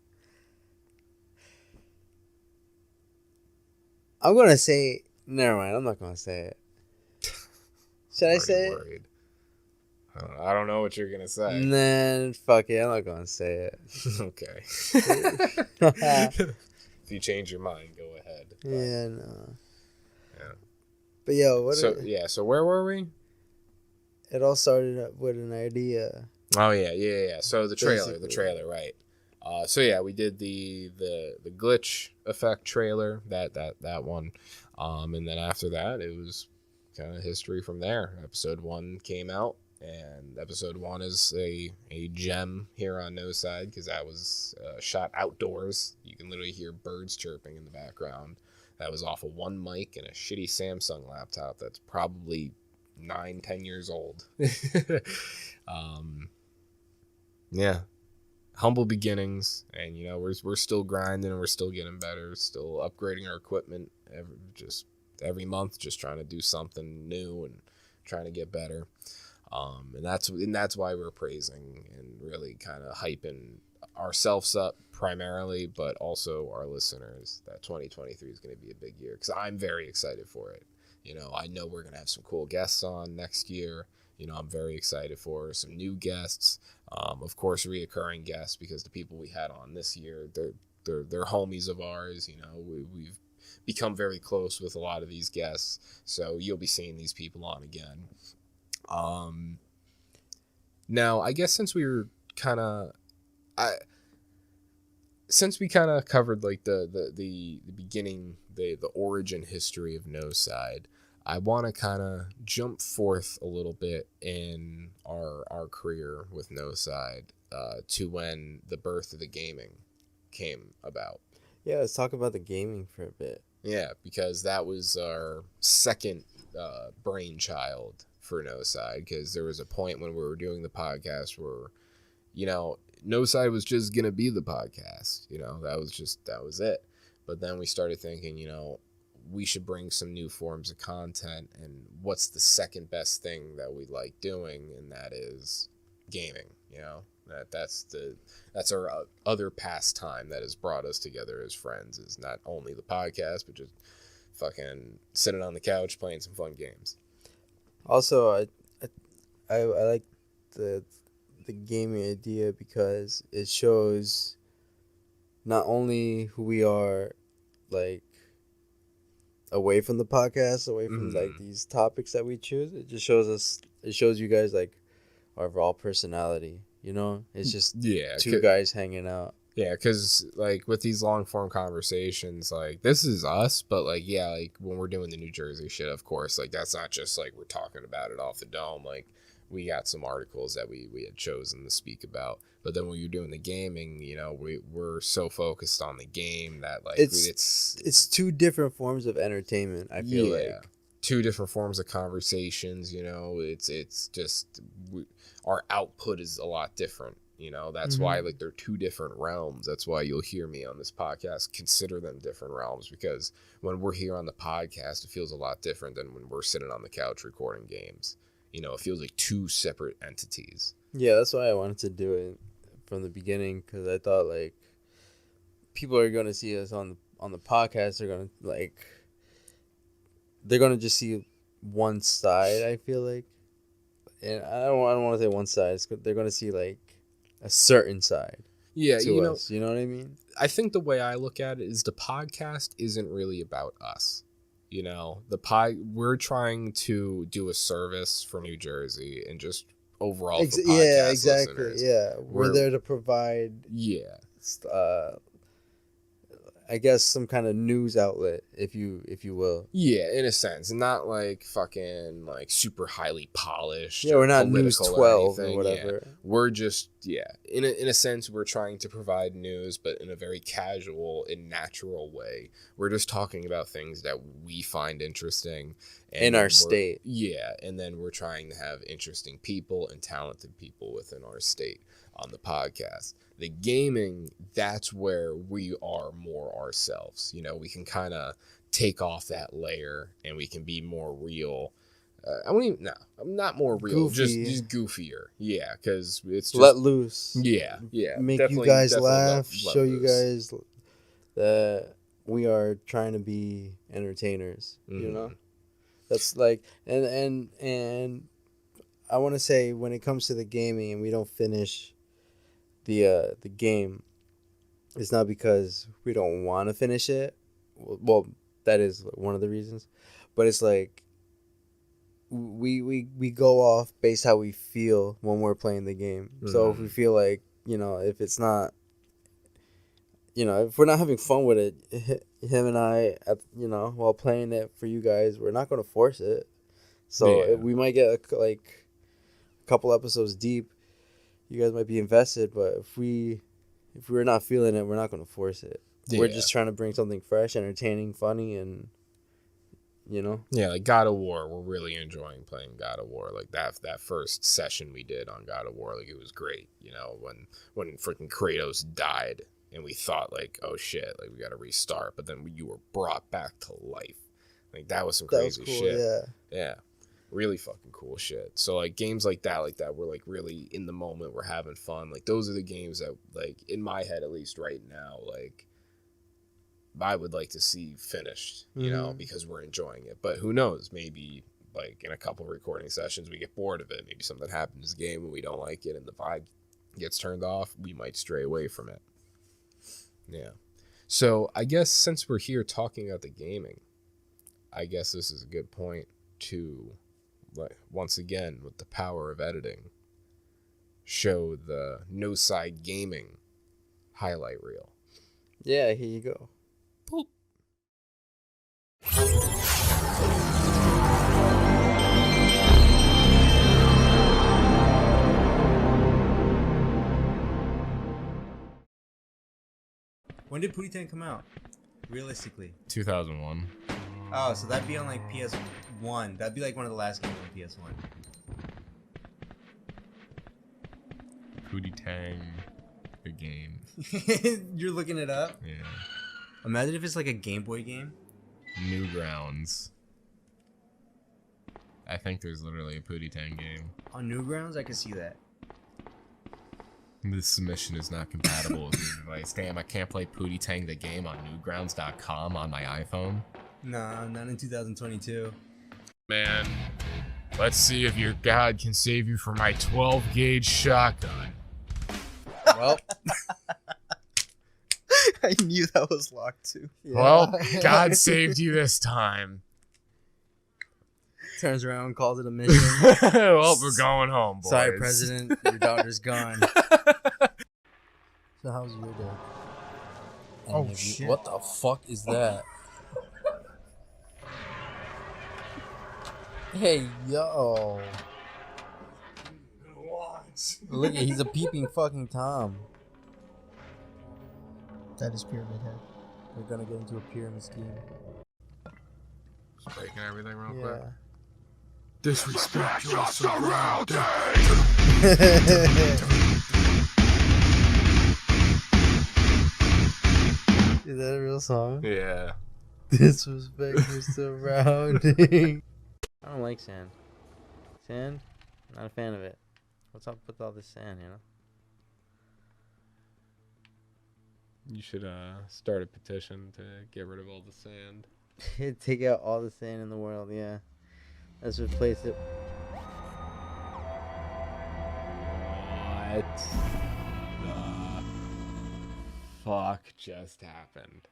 S2: I'm gonna say. Never mind. I'm not gonna say it. Should I say it?
S3: Worried. I don't know what you're gonna say.
S2: Then fuck it. I'm not gonna say it.
S3: Okay. If you change your mind, go ahead.
S2: Yeah, no.
S3: Yeah.
S2: But yo, what?
S3: So where were we?
S2: It all started up with an idea.
S3: Oh yeah. So the trailer,
S2: Basically.
S3: right? So yeah, we did the glitch effect trailer, that one, and then after that, it was kind of history from there. Episode 1 came out, and episode 1 is a gem here on Noside because that was shot outdoors. You can literally hear birds chirping in the background. That was off of one mic and a shitty Samsung laptop that's probably 9-10 years old. Yeah, humble beginnings, and we're still grinding, and we're still getting better, still upgrading our equipment every month, just trying to do something new and trying to get better. And that's why we're praising and really kind of hyping ourselves up primarily, but also our listeners, that 2023 is going to be a big year because I'm very excited for it. I know we're going to have some cool guests on next year. I'm very excited for some new guests. Of course, reoccurring guests, because the people we had on this year, they're homies of ours. We've become very close with a lot of these guests, so you'll be seeing these people on again. Now, I guess since we kind of covered like the beginning, the origin history of Noside, I want to kind of jump forth a little bit in our career with Noside to when the birth of the gaming came about.
S2: Yeah, let's talk about the gaming for a bit.
S3: Yeah, because that was our second brainchild for Noside, because there was a point when we were doing the podcast where, Noside was just going to be the podcast. That was it. But then we started thinking, we should bring some new forms of content, and what's the second best thing that we like doing, and that is gaming. That's our other pastime that has brought us together as friends, is not only the podcast, but just fucking sitting on the couch playing some fun games.
S2: Also, I like the gaming idea because it shows not only who we are, like, away from the podcast, away from like these topics that we choose. It just shows you guys like our raw personality. It's just two guys hanging out.
S3: Yeah, because like with these long form conversations, like this is us, but like like when we're doing the New Jersey shit, of course, like that's not just like we're talking about it off the dome. Like we got some articles that we had chosen to speak about. But then when you're doing the gaming, we're so focused on the game that like
S2: it's two different forms of entertainment. I feel like
S3: two different forms of conversations. It's just our output is a lot different. That's why like they're two different realms. That's why you'll hear me on this podcast consider them different realms, because when we're here on the podcast, it feels a lot different than when we're sitting on the couch recording games. It feels like two separate entities.
S2: Yeah, that's why I wanted to do it from the beginning, because I thought like people are gonna see us on the podcast. They're gonna just see one side. I feel like, and I don't want to say one side. They're gonna see like a certain side.
S3: Yeah,
S2: to us. You know what I mean?
S3: I think the way I look at it is the podcast isn't really about us. We're trying to do a service for New Jersey and just overall for podcast listeners.
S2: Yeah, we're there to provide.
S3: Yeah.
S2: I guess some kind of news outlet, if you will.
S3: Yeah, in a sense, not like fucking like super highly polished.
S2: Yeah, we're not News 12 or whatever.
S3: Yeah. We're just in a sense, we're trying to provide news, but in a very casual and natural way. We're just talking about things that we find interesting
S2: in our state.
S3: Yeah, and then we're trying to have interesting people and talented people within our state on the podcast. The gaming, that's where we are more ourselves. We can kind of take off that layer and we can be more real. I'm not more real, just goofier. Yeah, because it's just
S2: let loose.
S3: Yeah,
S2: make you guys laugh. Show you guys that we are trying to be entertainers. You
S3: Mhm.
S2: know, that's like and I want to say when it comes to the gaming and we don't finish the game, it's not because we don't want to finish it. Well, that is one of the reasons, but it's like we go off based how we feel when we're playing the game. So if we feel like, you know, if it's not, you know, if we're not having fun with it, him and I, you know, while playing it for you guys, we're not going to force it. So
S3: Yeah.
S2: we might get a couple episodes deep. You guys might be invested, but if we're not feeling it, we're not going to force it. We're
S3: Yeah.
S2: just trying to bring something fresh, entertaining, funny, and, you know.
S3: Yeah, like God of War, we're really enjoying playing God of War. Like that first session we did on God of War, like it was great. You know, when freaking Kratos died, and we thought like, oh shit, like we got to restart, but then you were brought back to life. Like that was some crazy shit. Yeah, really fucking cool shit. So like games like that, we're like really in the moment. We're having fun. Like those are the games that, like in my head at least right now, like I would like to see finished, you know, because we're enjoying it. But who knows? Maybe like in a couple recording sessions we get bored of it. Maybe something happens in the game and we don't like it and the vibe gets turned off. We might stray away from it. Yeah. So I guess since we're here talking about the gaming, I guess this is a good point to, like, once again, with the power of editing, show the Noside Gaming highlight reel.
S2: Yeah, here you go.
S3: Boop.
S11: When did Pootie Tang come out? Realistically.
S3: 2001.
S11: Oh, so that'd be on like PS1. That'd be like one of the last games on PS1.
S3: Pootie Tang, the game.
S11: You're looking it up?
S3: Yeah.
S11: Imagine if it's like a Game Boy game.
S3: Newgrounds. I think there's literally a Pootie Tang game.
S11: On Newgrounds, I could see that.
S3: This submission is not compatible with your device. Damn, I can't play Pootie Tang the game on newgrounds.com on my iPhone.
S11: Nah, not in 2022.
S3: Man, let's see if your god can save you from my 12 gauge shotgun.
S2: Well,
S8: I knew that was locked too.
S3: Well, God saved you this time.
S2: Turns around and calls it a mission.
S3: Well, we're going home, boys.
S2: Sorry, President, your daughter's gone. So how's your day?
S9: Oh shit! What the fuck is that?
S2: Hey, yo. Look, he's a peeping fucking Tom.
S10: That is Pyramid Head.
S2: We're gonna get into a pyramid scheme.
S3: Just breaking everything real
S2: Yeah.
S3: quick. Disrespect your surroundings.
S2: Is that a real song?
S3: Yeah.
S2: Disrespect your surrounding. I don't like sand. Sand? Not a fan of it. What's up with all this sand, you know?
S3: You should start a petition to get rid of all the sand.
S2: Take out all the sand in the world, yeah. Let's replace it.
S3: What the fuck just happened?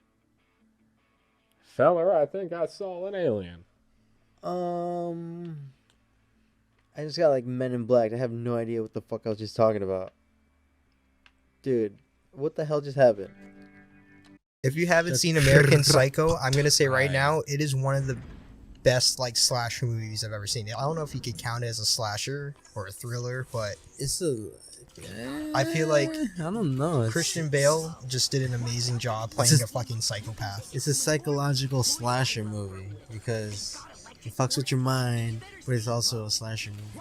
S3: Feller, I think I saw an alien.
S2: I just got like Men in Black. I have no idea what the fuck I was just talking about. Dude, what the hell just happened?
S12: If you haven't seen American Psycho, I'm gonna say right now it is one of the best like slasher movies I've ever seen. I don't know if you could count it as a slasher or a thriller, but
S2: It's a...
S12: I feel like
S2: I don't know. It's,
S12: Christian Bale just did an amazing job playing
S2: just-
S12: a fucking psychopath.
S2: It's a psychological slasher movie because it fucks with your mind, but it's also a slasher movie.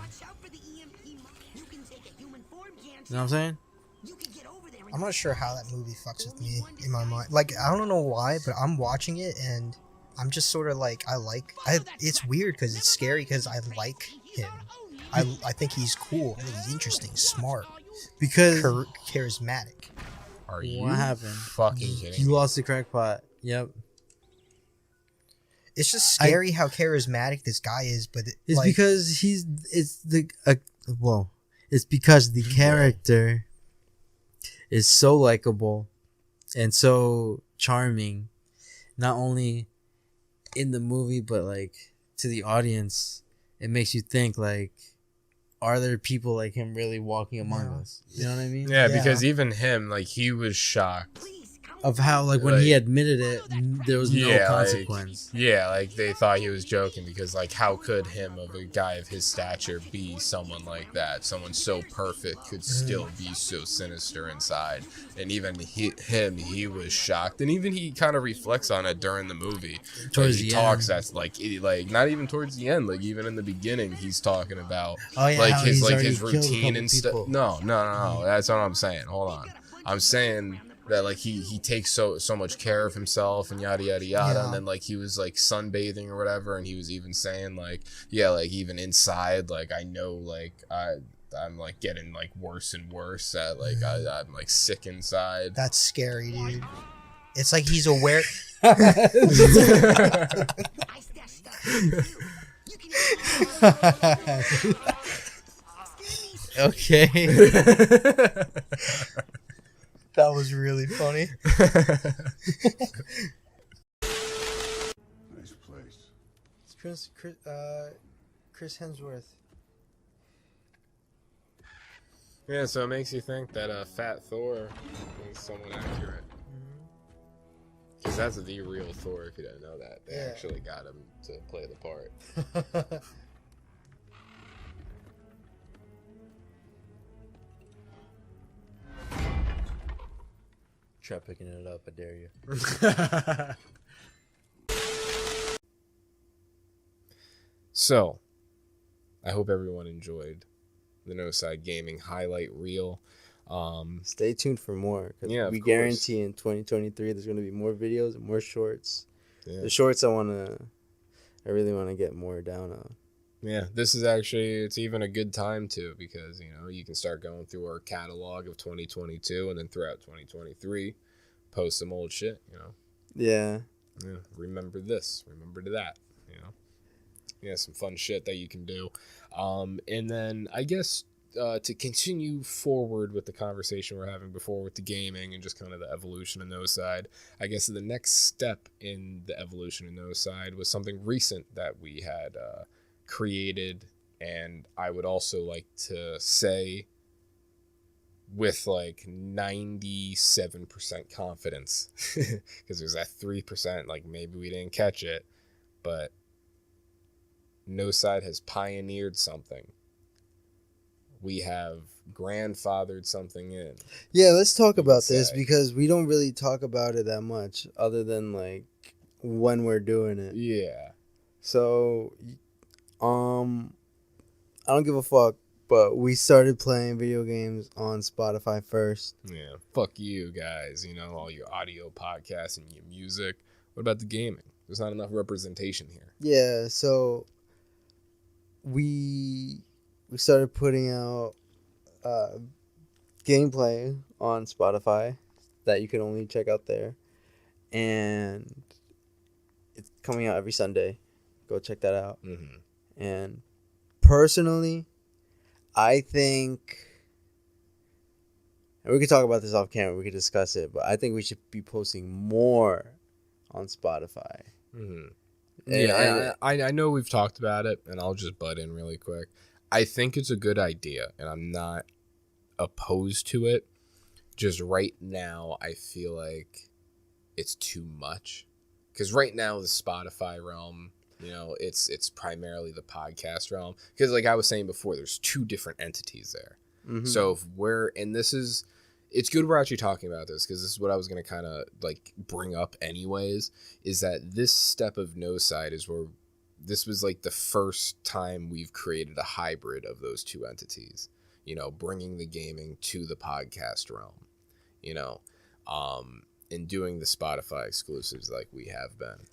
S2: You know what I'm saying?
S12: I'm not sure how that movie fucks with me in my mind. Like, I don't know why, but I'm watching it and I'm just sort of like, it's weird because it's scary because I like him. I think he's cool. I think he's interesting, smart,
S2: Because
S12: charismatic.
S3: Are you
S2: what happened?
S3: fucking kidding
S2: You
S3: me?
S2: lost the crackpot. Yep.
S12: It's just scary how charismatic this guy is, but
S2: It's
S12: like,
S2: because it's because the character is so likable and so charming, not only in the movie but like to the audience. It makes you think like, are there people like him really walking among us? You know what I mean?
S3: Yeah, because even him, like, he was shocked
S2: Of how like when he admitted it, there was no consequence.
S3: Like they thought he was joking because like how could him, of a guy of his stature, be someone like that? Someone so perfect could still be so sinister inside. And even he was shocked, and even he kind of reflects on it during the movie.
S2: Towards
S3: he
S2: the
S3: talks
S2: end.
S3: that's like not even towards the end, like even in the beginning, he's talking about
S2: Oh, yeah,
S3: like
S2: how
S3: his
S2: he's
S3: like
S2: already
S3: his
S2: killed a
S3: routine
S2: couple
S3: and stuff.
S2: people.
S3: No. That's what I'm saying. Hold on. I'm saying that like he takes so much care of himself and yada yada yada, and then like he was like sunbathing or whatever, and he was even saying like like even inside, like I know like I'm like getting like worse and worse at like I'm like sick inside.
S12: that's scary, dude. It's like he's aware.
S2: Okay.
S12: That was really funny.
S13: Nice place.
S12: It's Chris Hemsworth.
S3: Yeah, so it makes you think that Fat Thor is somewhat accurate. Because that's the real Thor, if you didn't know that. They actually got him to play the part.
S2: Try picking it up, I dare you.
S3: So, I hope everyone enjoyed the Noside Gaming highlight reel.
S2: Stay tuned for more.
S3: Yeah,
S2: we
S3: of
S2: guarantee in 2023 there's going to be more videos and more shorts.
S3: Yeah.
S2: The shorts I really want to get more down on.
S3: Yeah, this is actually, it's even a good time too, because, you know, you can start going through our catalog of 2022 and then throughout 2023, post some old shit, you know.
S2: Yeah.
S3: Yeah, remember this, remember that, you know. Yeah, some fun shit that you can do. And then I guess to continue forward with the conversation we're having before with the gaming and just kind of the evolution of Noside, I guess the next step in the evolution of Noside was something recent that we had created, and I would also like to say with like 97% confidence, because there's that 3%, like maybe we didn't catch it, but Noside has pioneered something. We have grandfathered something in.
S2: Yeah, let's talk about this because we don't really talk about it that much other than like when we're doing it.
S3: Yeah.
S2: So, I don't give a fuck, but we started playing video games on Spotify first.
S3: Yeah. Fuck you guys, you know, all your audio podcasts and your music. What about the gaming? There's not enough representation here.
S2: Yeah, so we started putting out gameplay on Spotify that you can only check out there, and it's coming out every Sunday. Go check that out.
S3: Mm-hmm.
S2: And personally, I think, and we could talk about this off camera, we could discuss it, but I think we should be posting more on Spotify.
S3: Mm-hmm.
S2: And,
S3: Yeah, I know we've talked about it, and I'll just butt in really quick. I think it's a good idea, and I'm not opposed to it. Just right now, I feel like it's too much. Because right now, the Spotify realm, you know, it's primarily the podcast realm. Because like I was saying before, there's two different entities there.
S2: Mm-hmm.
S3: So if we're, and this is, it's good we're actually talking about this, because this is what I was going to kind of like bring up anyways, is that this step of Noside is where this was like the first time we've created a hybrid of those two entities, you know, bringing the gaming to the podcast realm, you know, and doing the Spotify exclusives like we have been.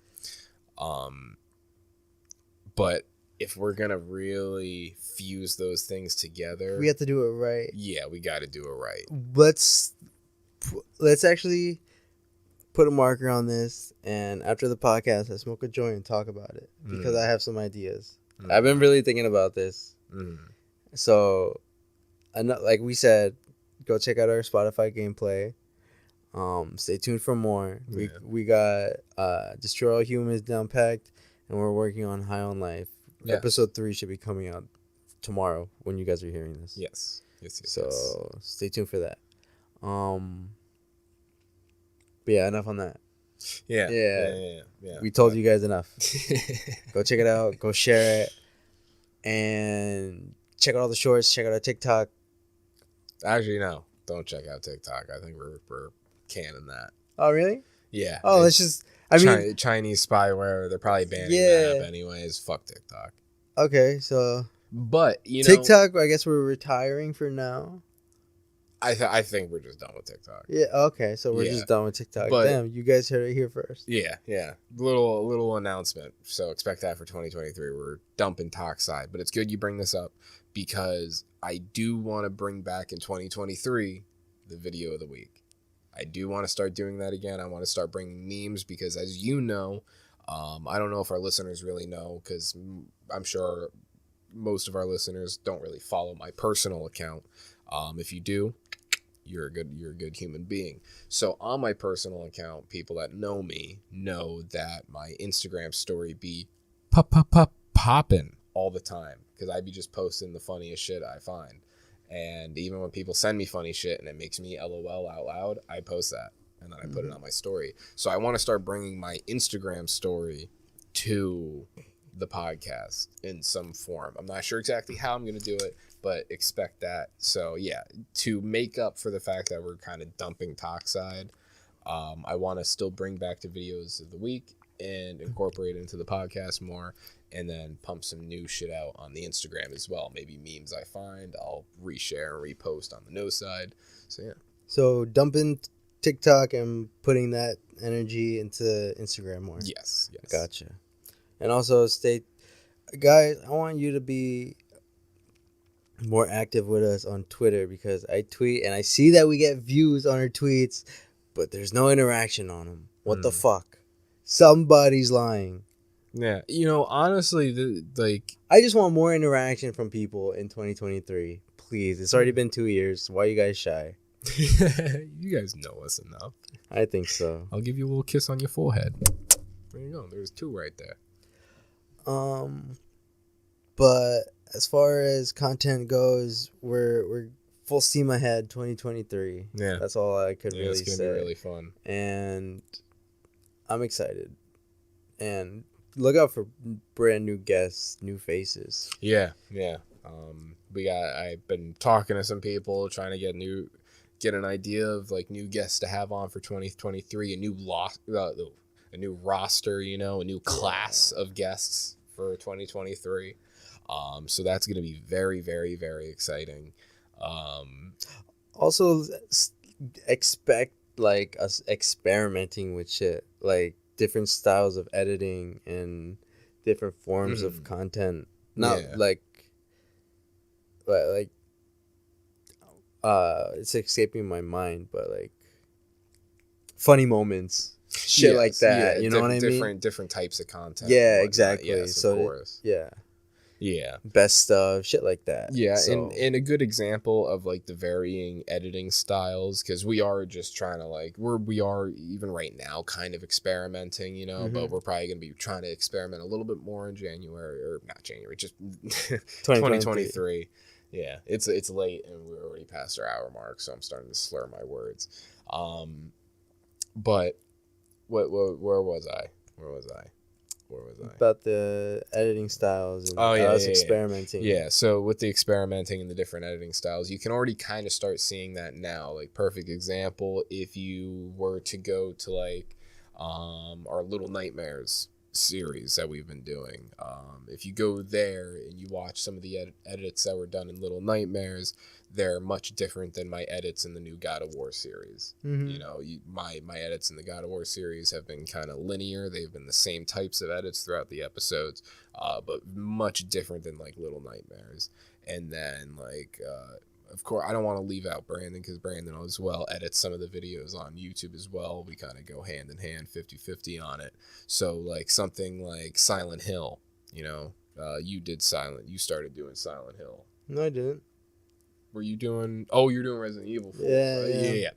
S3: But if we're going to really fuse those things together,
S2: we have to do it right.
S3: Yeah, we got to do it right.
S2: Let's actually put a marker on this, and after the podcast, I smoke a joint and talk about it because I have some ideas. I've been really thinking about this. So, like we said, go check out our Spotify gameplay. Stay tuned for more. We got Destroy All Humans down packed, and we're working on High on Life. Yes. Episode 3 should be coming out tomorrow when you guys are hearing this.
S3: Yes.
S2: So stay tuned for that. But yeah, enough on that. Yeah. We told you guys enough. Go check it out. Go share it. And check out all the shorts. Check out our TikTok.
S3: Actually, no. Don't check out TikTok. I think we're canning that.
S2: Oh, really?
S3: Yeah.
S2: Oh, let's just... I mean...
S3: Chinese spyware. They're probably banning that app anyways. Fuck TikTok.
S2: Okay, so...
S3: But, you know...
S2: TikTok, I guess we're retiring for now.
S3: I think we're just done with TikTok.
S2: Yeah, okay, so we're just done with TikTok. But, damn, you guys heard it here first.
S3: Yeah. Little announcement. So expect that for 2023. We're dumping Tokside. But it's good you bring this up because I do want to bring back in 2023 the video of the week. I do want to start doing that again. I want to start bringing memes because, as you know, I don't know if our listeners really know because I'm sure most of our listeners don't really follow my personal account. If you do, you're a good human being. So on my personal account, people that know me know that my Instagram story be popping all the time because I be just posting the funniest shit I find. And even when people send me funny shit and it makes me LOL out loud, I post that and then I put it on my story. So I want to start bringing my Instagram story to the podcast in some form. I'm not sure exactly how I'm going to do it, but expect that. So yeah, to make up for the fact that we're kind of dumping Tokside, I want to still bring back the videos of the week and incorporate it into the podcast more, and then pump some new shit out on the Instagram as well. Maybe memes I find, I'll reshare and repost on the Noside. So yeah.
S2: So dumping TikTok and putting that energy into Instagram more.
S3: Yes.
S2: Gotcha. And also guys, I want you to be more active with us on Twitter because I tweet and I see that we get views on our tweets, but there's no interaction on them. What the fuck? Somebody's lying.
S3: Yeah, honestly,
S2: I just want more interaction from people in 2023. Please, it's already been 2 years. Why are you guys shy?
S3: You guys know us enough.
S2: I think so.
S3: I'll give you a little kiss on your forehead. There you go. There's 2 right there.
S2: But as far as content goes, we're full steam ahead 2023.
S3: Yeah.
S2: That's all I could really say.
S3: It's going to be really fun.
S2: And I'm excited. And look out for brand new guests, new faces.
S3: Yeah. I've been talking to some people, trying to get an idea of new guests to have on for 2023, a new roster, a new class of guests for 2023. So that's going to be very, very, very exciting.
S2: Also expect us experimenting with shit, different styles of editing and different forms of content. Not it's escaping my mind, but funny moments, shit like that. You know what I mean?
S3: Different types of content.
S2: Yeah, exactly.
S3: Yes,
S2: so
S3: of course. Yeah.
S2: Best stuff, shit like that.
S3: Yeah,
S2: so.
S3: and a good example of the varying editing styles, because we are just trying to we are even right now kind of experimenting, but we're probably gonna be trying to experiment a little bit more in January, or not January, just 2023. Yeah, it's late and we're already past our hour mark, so I'm starting to slur my words. But where was I?
S2: About the editing styles and us experimenting.
S3: Yeah, so with the experimenting and the different editing styles, you can already kind of start seeing that now. Perfect example, if you were to go to our Little Nightmares series that we've been doing. If you go there and you watch some of the edits that were done in Little Nightmares, they're much different than my edits in the new God of War series. My edits in the God of War series have been kind of linear. They've been the same types of edits throughout the episodes, but much different than Little Nightmares. And then of course, I don't want to leave out Brandon because Brandon as well edits some of the videos on YouTube as well. We kind of go hand in hand, 50-50 on it. So like something like Silent Hill, you know, you started doing Silent Hill.
S2: No, I didn't.
S3: Were you doing? Oh, you're doing Resident Evil 4.
S2: Yeah,
S3: Yeah.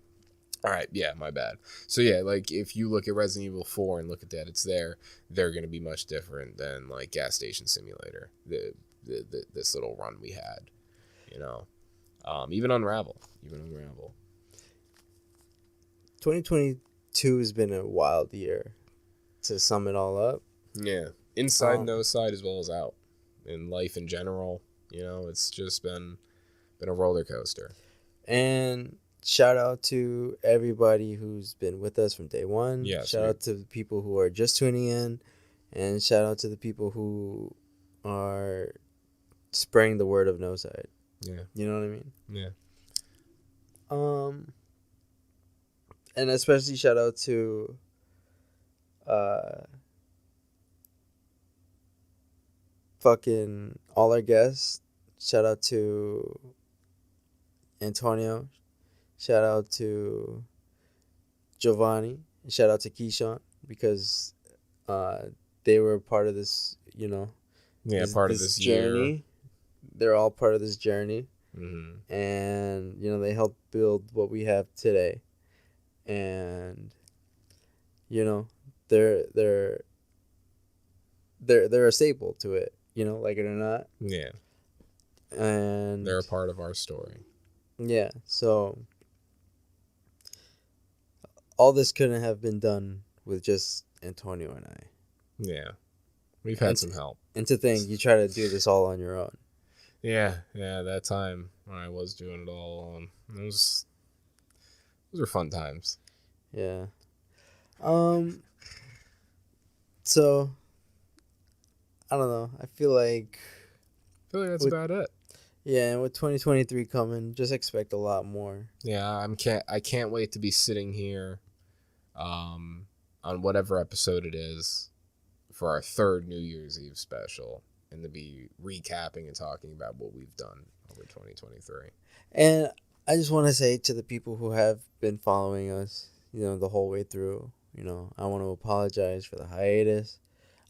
S3: All right, yeah, my bad. So yeah, like if you look at Resident Evil 4 and look at that, it's they're gonna be much different than like Gas Station Simulator. This little run we had, you know, even Unravel.
S2: 2022 has been a wild year. To sum it all up.
S3: Yeah, inside Noside as well as out, in life in general. You know, it's just been a roller coaster.
S2: And shout out to everybody who's been with us from day one.
S3: Yeah,
S2: shout out to the people who are just tuning in, and shout out to the people who are spreading the word of Noside.
S3: Yeah,
S2: you know what I mean.
S3: Yeah.
S2: And especially shout out to fucking all our guests. Shout out to Antonio. Shout out to Giovanni. Shout out to Keyshawn because they were part of this, you know.
S3: Yeah, part of this journey.
S2: Year. They're all part of this journey.
S3: Mm-hmm.
S2: And, you know, they helped build what we have today. And, you know, they're a staple to it, you know, like it or not.
S3: Yeah.
S2: And
S3: they're a part of our story.
S2: Yeah, so all this couldn't have been done with just Antonio and I.
S3: Yeah. We've had some help.
S2: And to think you try to do this all on your own.
S3: Yeah, that time when I was doing it all alone. Those were fun times.
S2: Yeah. So I don't know. I feel like
S3: that's about it.
S2: Yeah, and with 2023 coming, just expect a lot more.
S3: Yeah, I can't wait to be sitting here on whatever episode it is for our third New Year's Eve special, and to be recapping and talking about what we've done over 2023.
S2: And I just want to say to the people who have been following us, you know, the whole way through, you know, I want to apologize for the hiatus.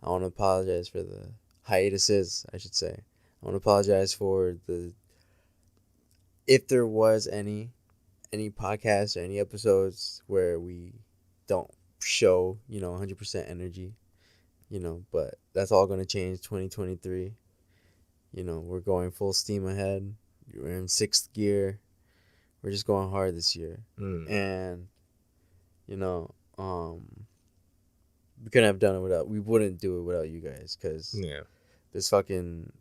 S2: I want to apologize for the hiatuses, I should say. I want to apologize for if there was any podcasts or any episodes where we don't show, you know, 100% energy, you know, but that's all going to change 2023. You know, we're going full steam ahead. We're in 6th gear. We're just going hard this year. And, you know, we couldn't have done it we wouldn't do it without you guys, because this fucking,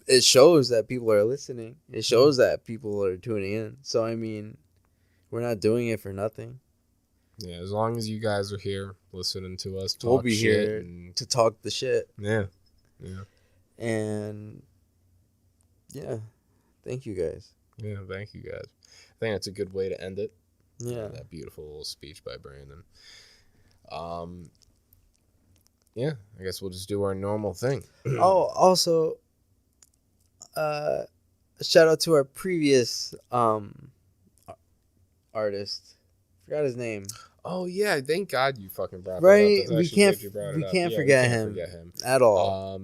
S2: it shows that people are listening. It shows that people are tuning in. So, I mean, we're not doing it for nothing.
S3: Yeah, as long as you guys are here listening to us talk
S2: we'll be
S3: shit
S2: here to talk the shit.
S3: Yeah.
S2: And, yeah, thank you guys.
S3: Yeah, thank you guys. I think that's a good way to end it.
S2: Yeah.
S3: That beautiful little speech by Brandon. Yeah, I guess we'll just do our normal thing.
S2: Oh, also, shout out to our previous artist. Forgot his name.
S3: Oh yeah, thank God you fucking brought
S2: right.
S3: That up.
S2: We can't forget him at all.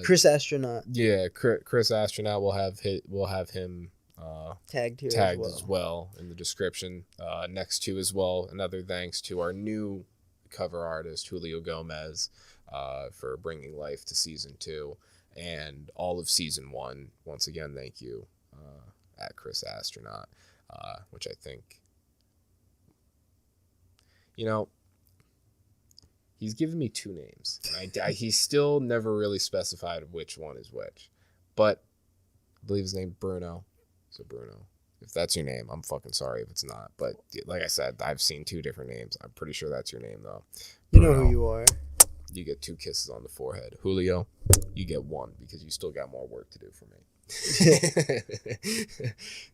S2: Chris Astronaut.
S3: Yeah, Chris Astronaut. We'll have him
S2: tagged here
S3: as well in the description next to as well. Another thanks to our new cover artist Julio Gomez for bringing life to season 2 and all of season 1. Once again, thank you at Chris Astronaut, which I think, you know, he's given me 2 names. He's still never really specified which one is which, but I believe his name Bruno. So Bruno, if that's your name, I'm fucking sorry if it's not. But like I said, I've seen 2 different names. I'm pretty sure that's your name though.
S2: You know who you are.
S3: You get 2 kisses on the forehead. Julio, you get 1 because you still got more work to do for me.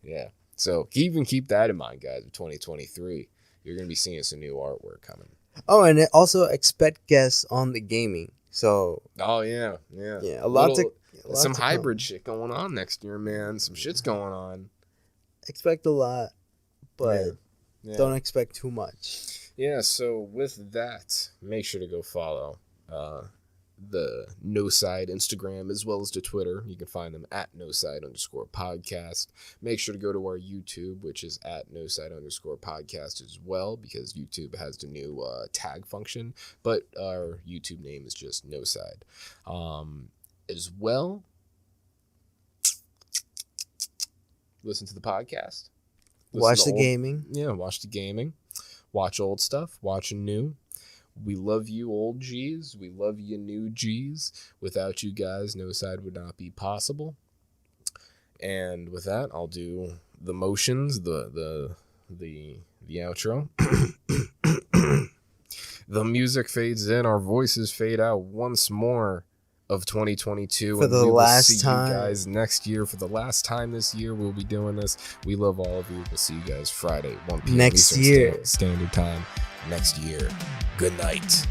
S3: Yeah. So even keep that in mind, guys. 2023, you're gonna be seeing some new artwork coming.
S2: Oh, and also expect guests on the gaming. So.
S3: Oh yeah.
S2: Yeah, a lot Lots
S3: some
S2: to
S3: hybrid
S2: come.
S3: shit going on next year, man. Some shit's going on.
S2: Expect a lot, but
S3: Yeah.
S2: don't expect too much.
S3: Yeah, so with that, make sure to go follow the Noside Instagram as well as the Twitter. You can find them at Noside_podcast. Make sure to go to our YouTube, which is at Noside_podcast as well, because YouTube has the new tag function, but our YouTube name is just Noside. As well, listen to the podcast.
S2: Watch the gaming.
S3: Yeah, watch the gaming. Watch old stuff. Watch new. We love you, old G's. We love you, new G's. Without you guys, Noside would not be possible. And with that, I'll do the motions, the outro. The music fades in. Our voices fade out once more of 2022.
S2: For
S3: and
S2: the
S3: we will
S2: last
S3: see
S2: time.
S3: you guys next year. For the last time this year, we'll be doing this. We love all of you. We'll see you guys Friday, 1 p.m.
S2: Next
S3: Eastern
S2: year.
S3: Standard Time next year. Good night.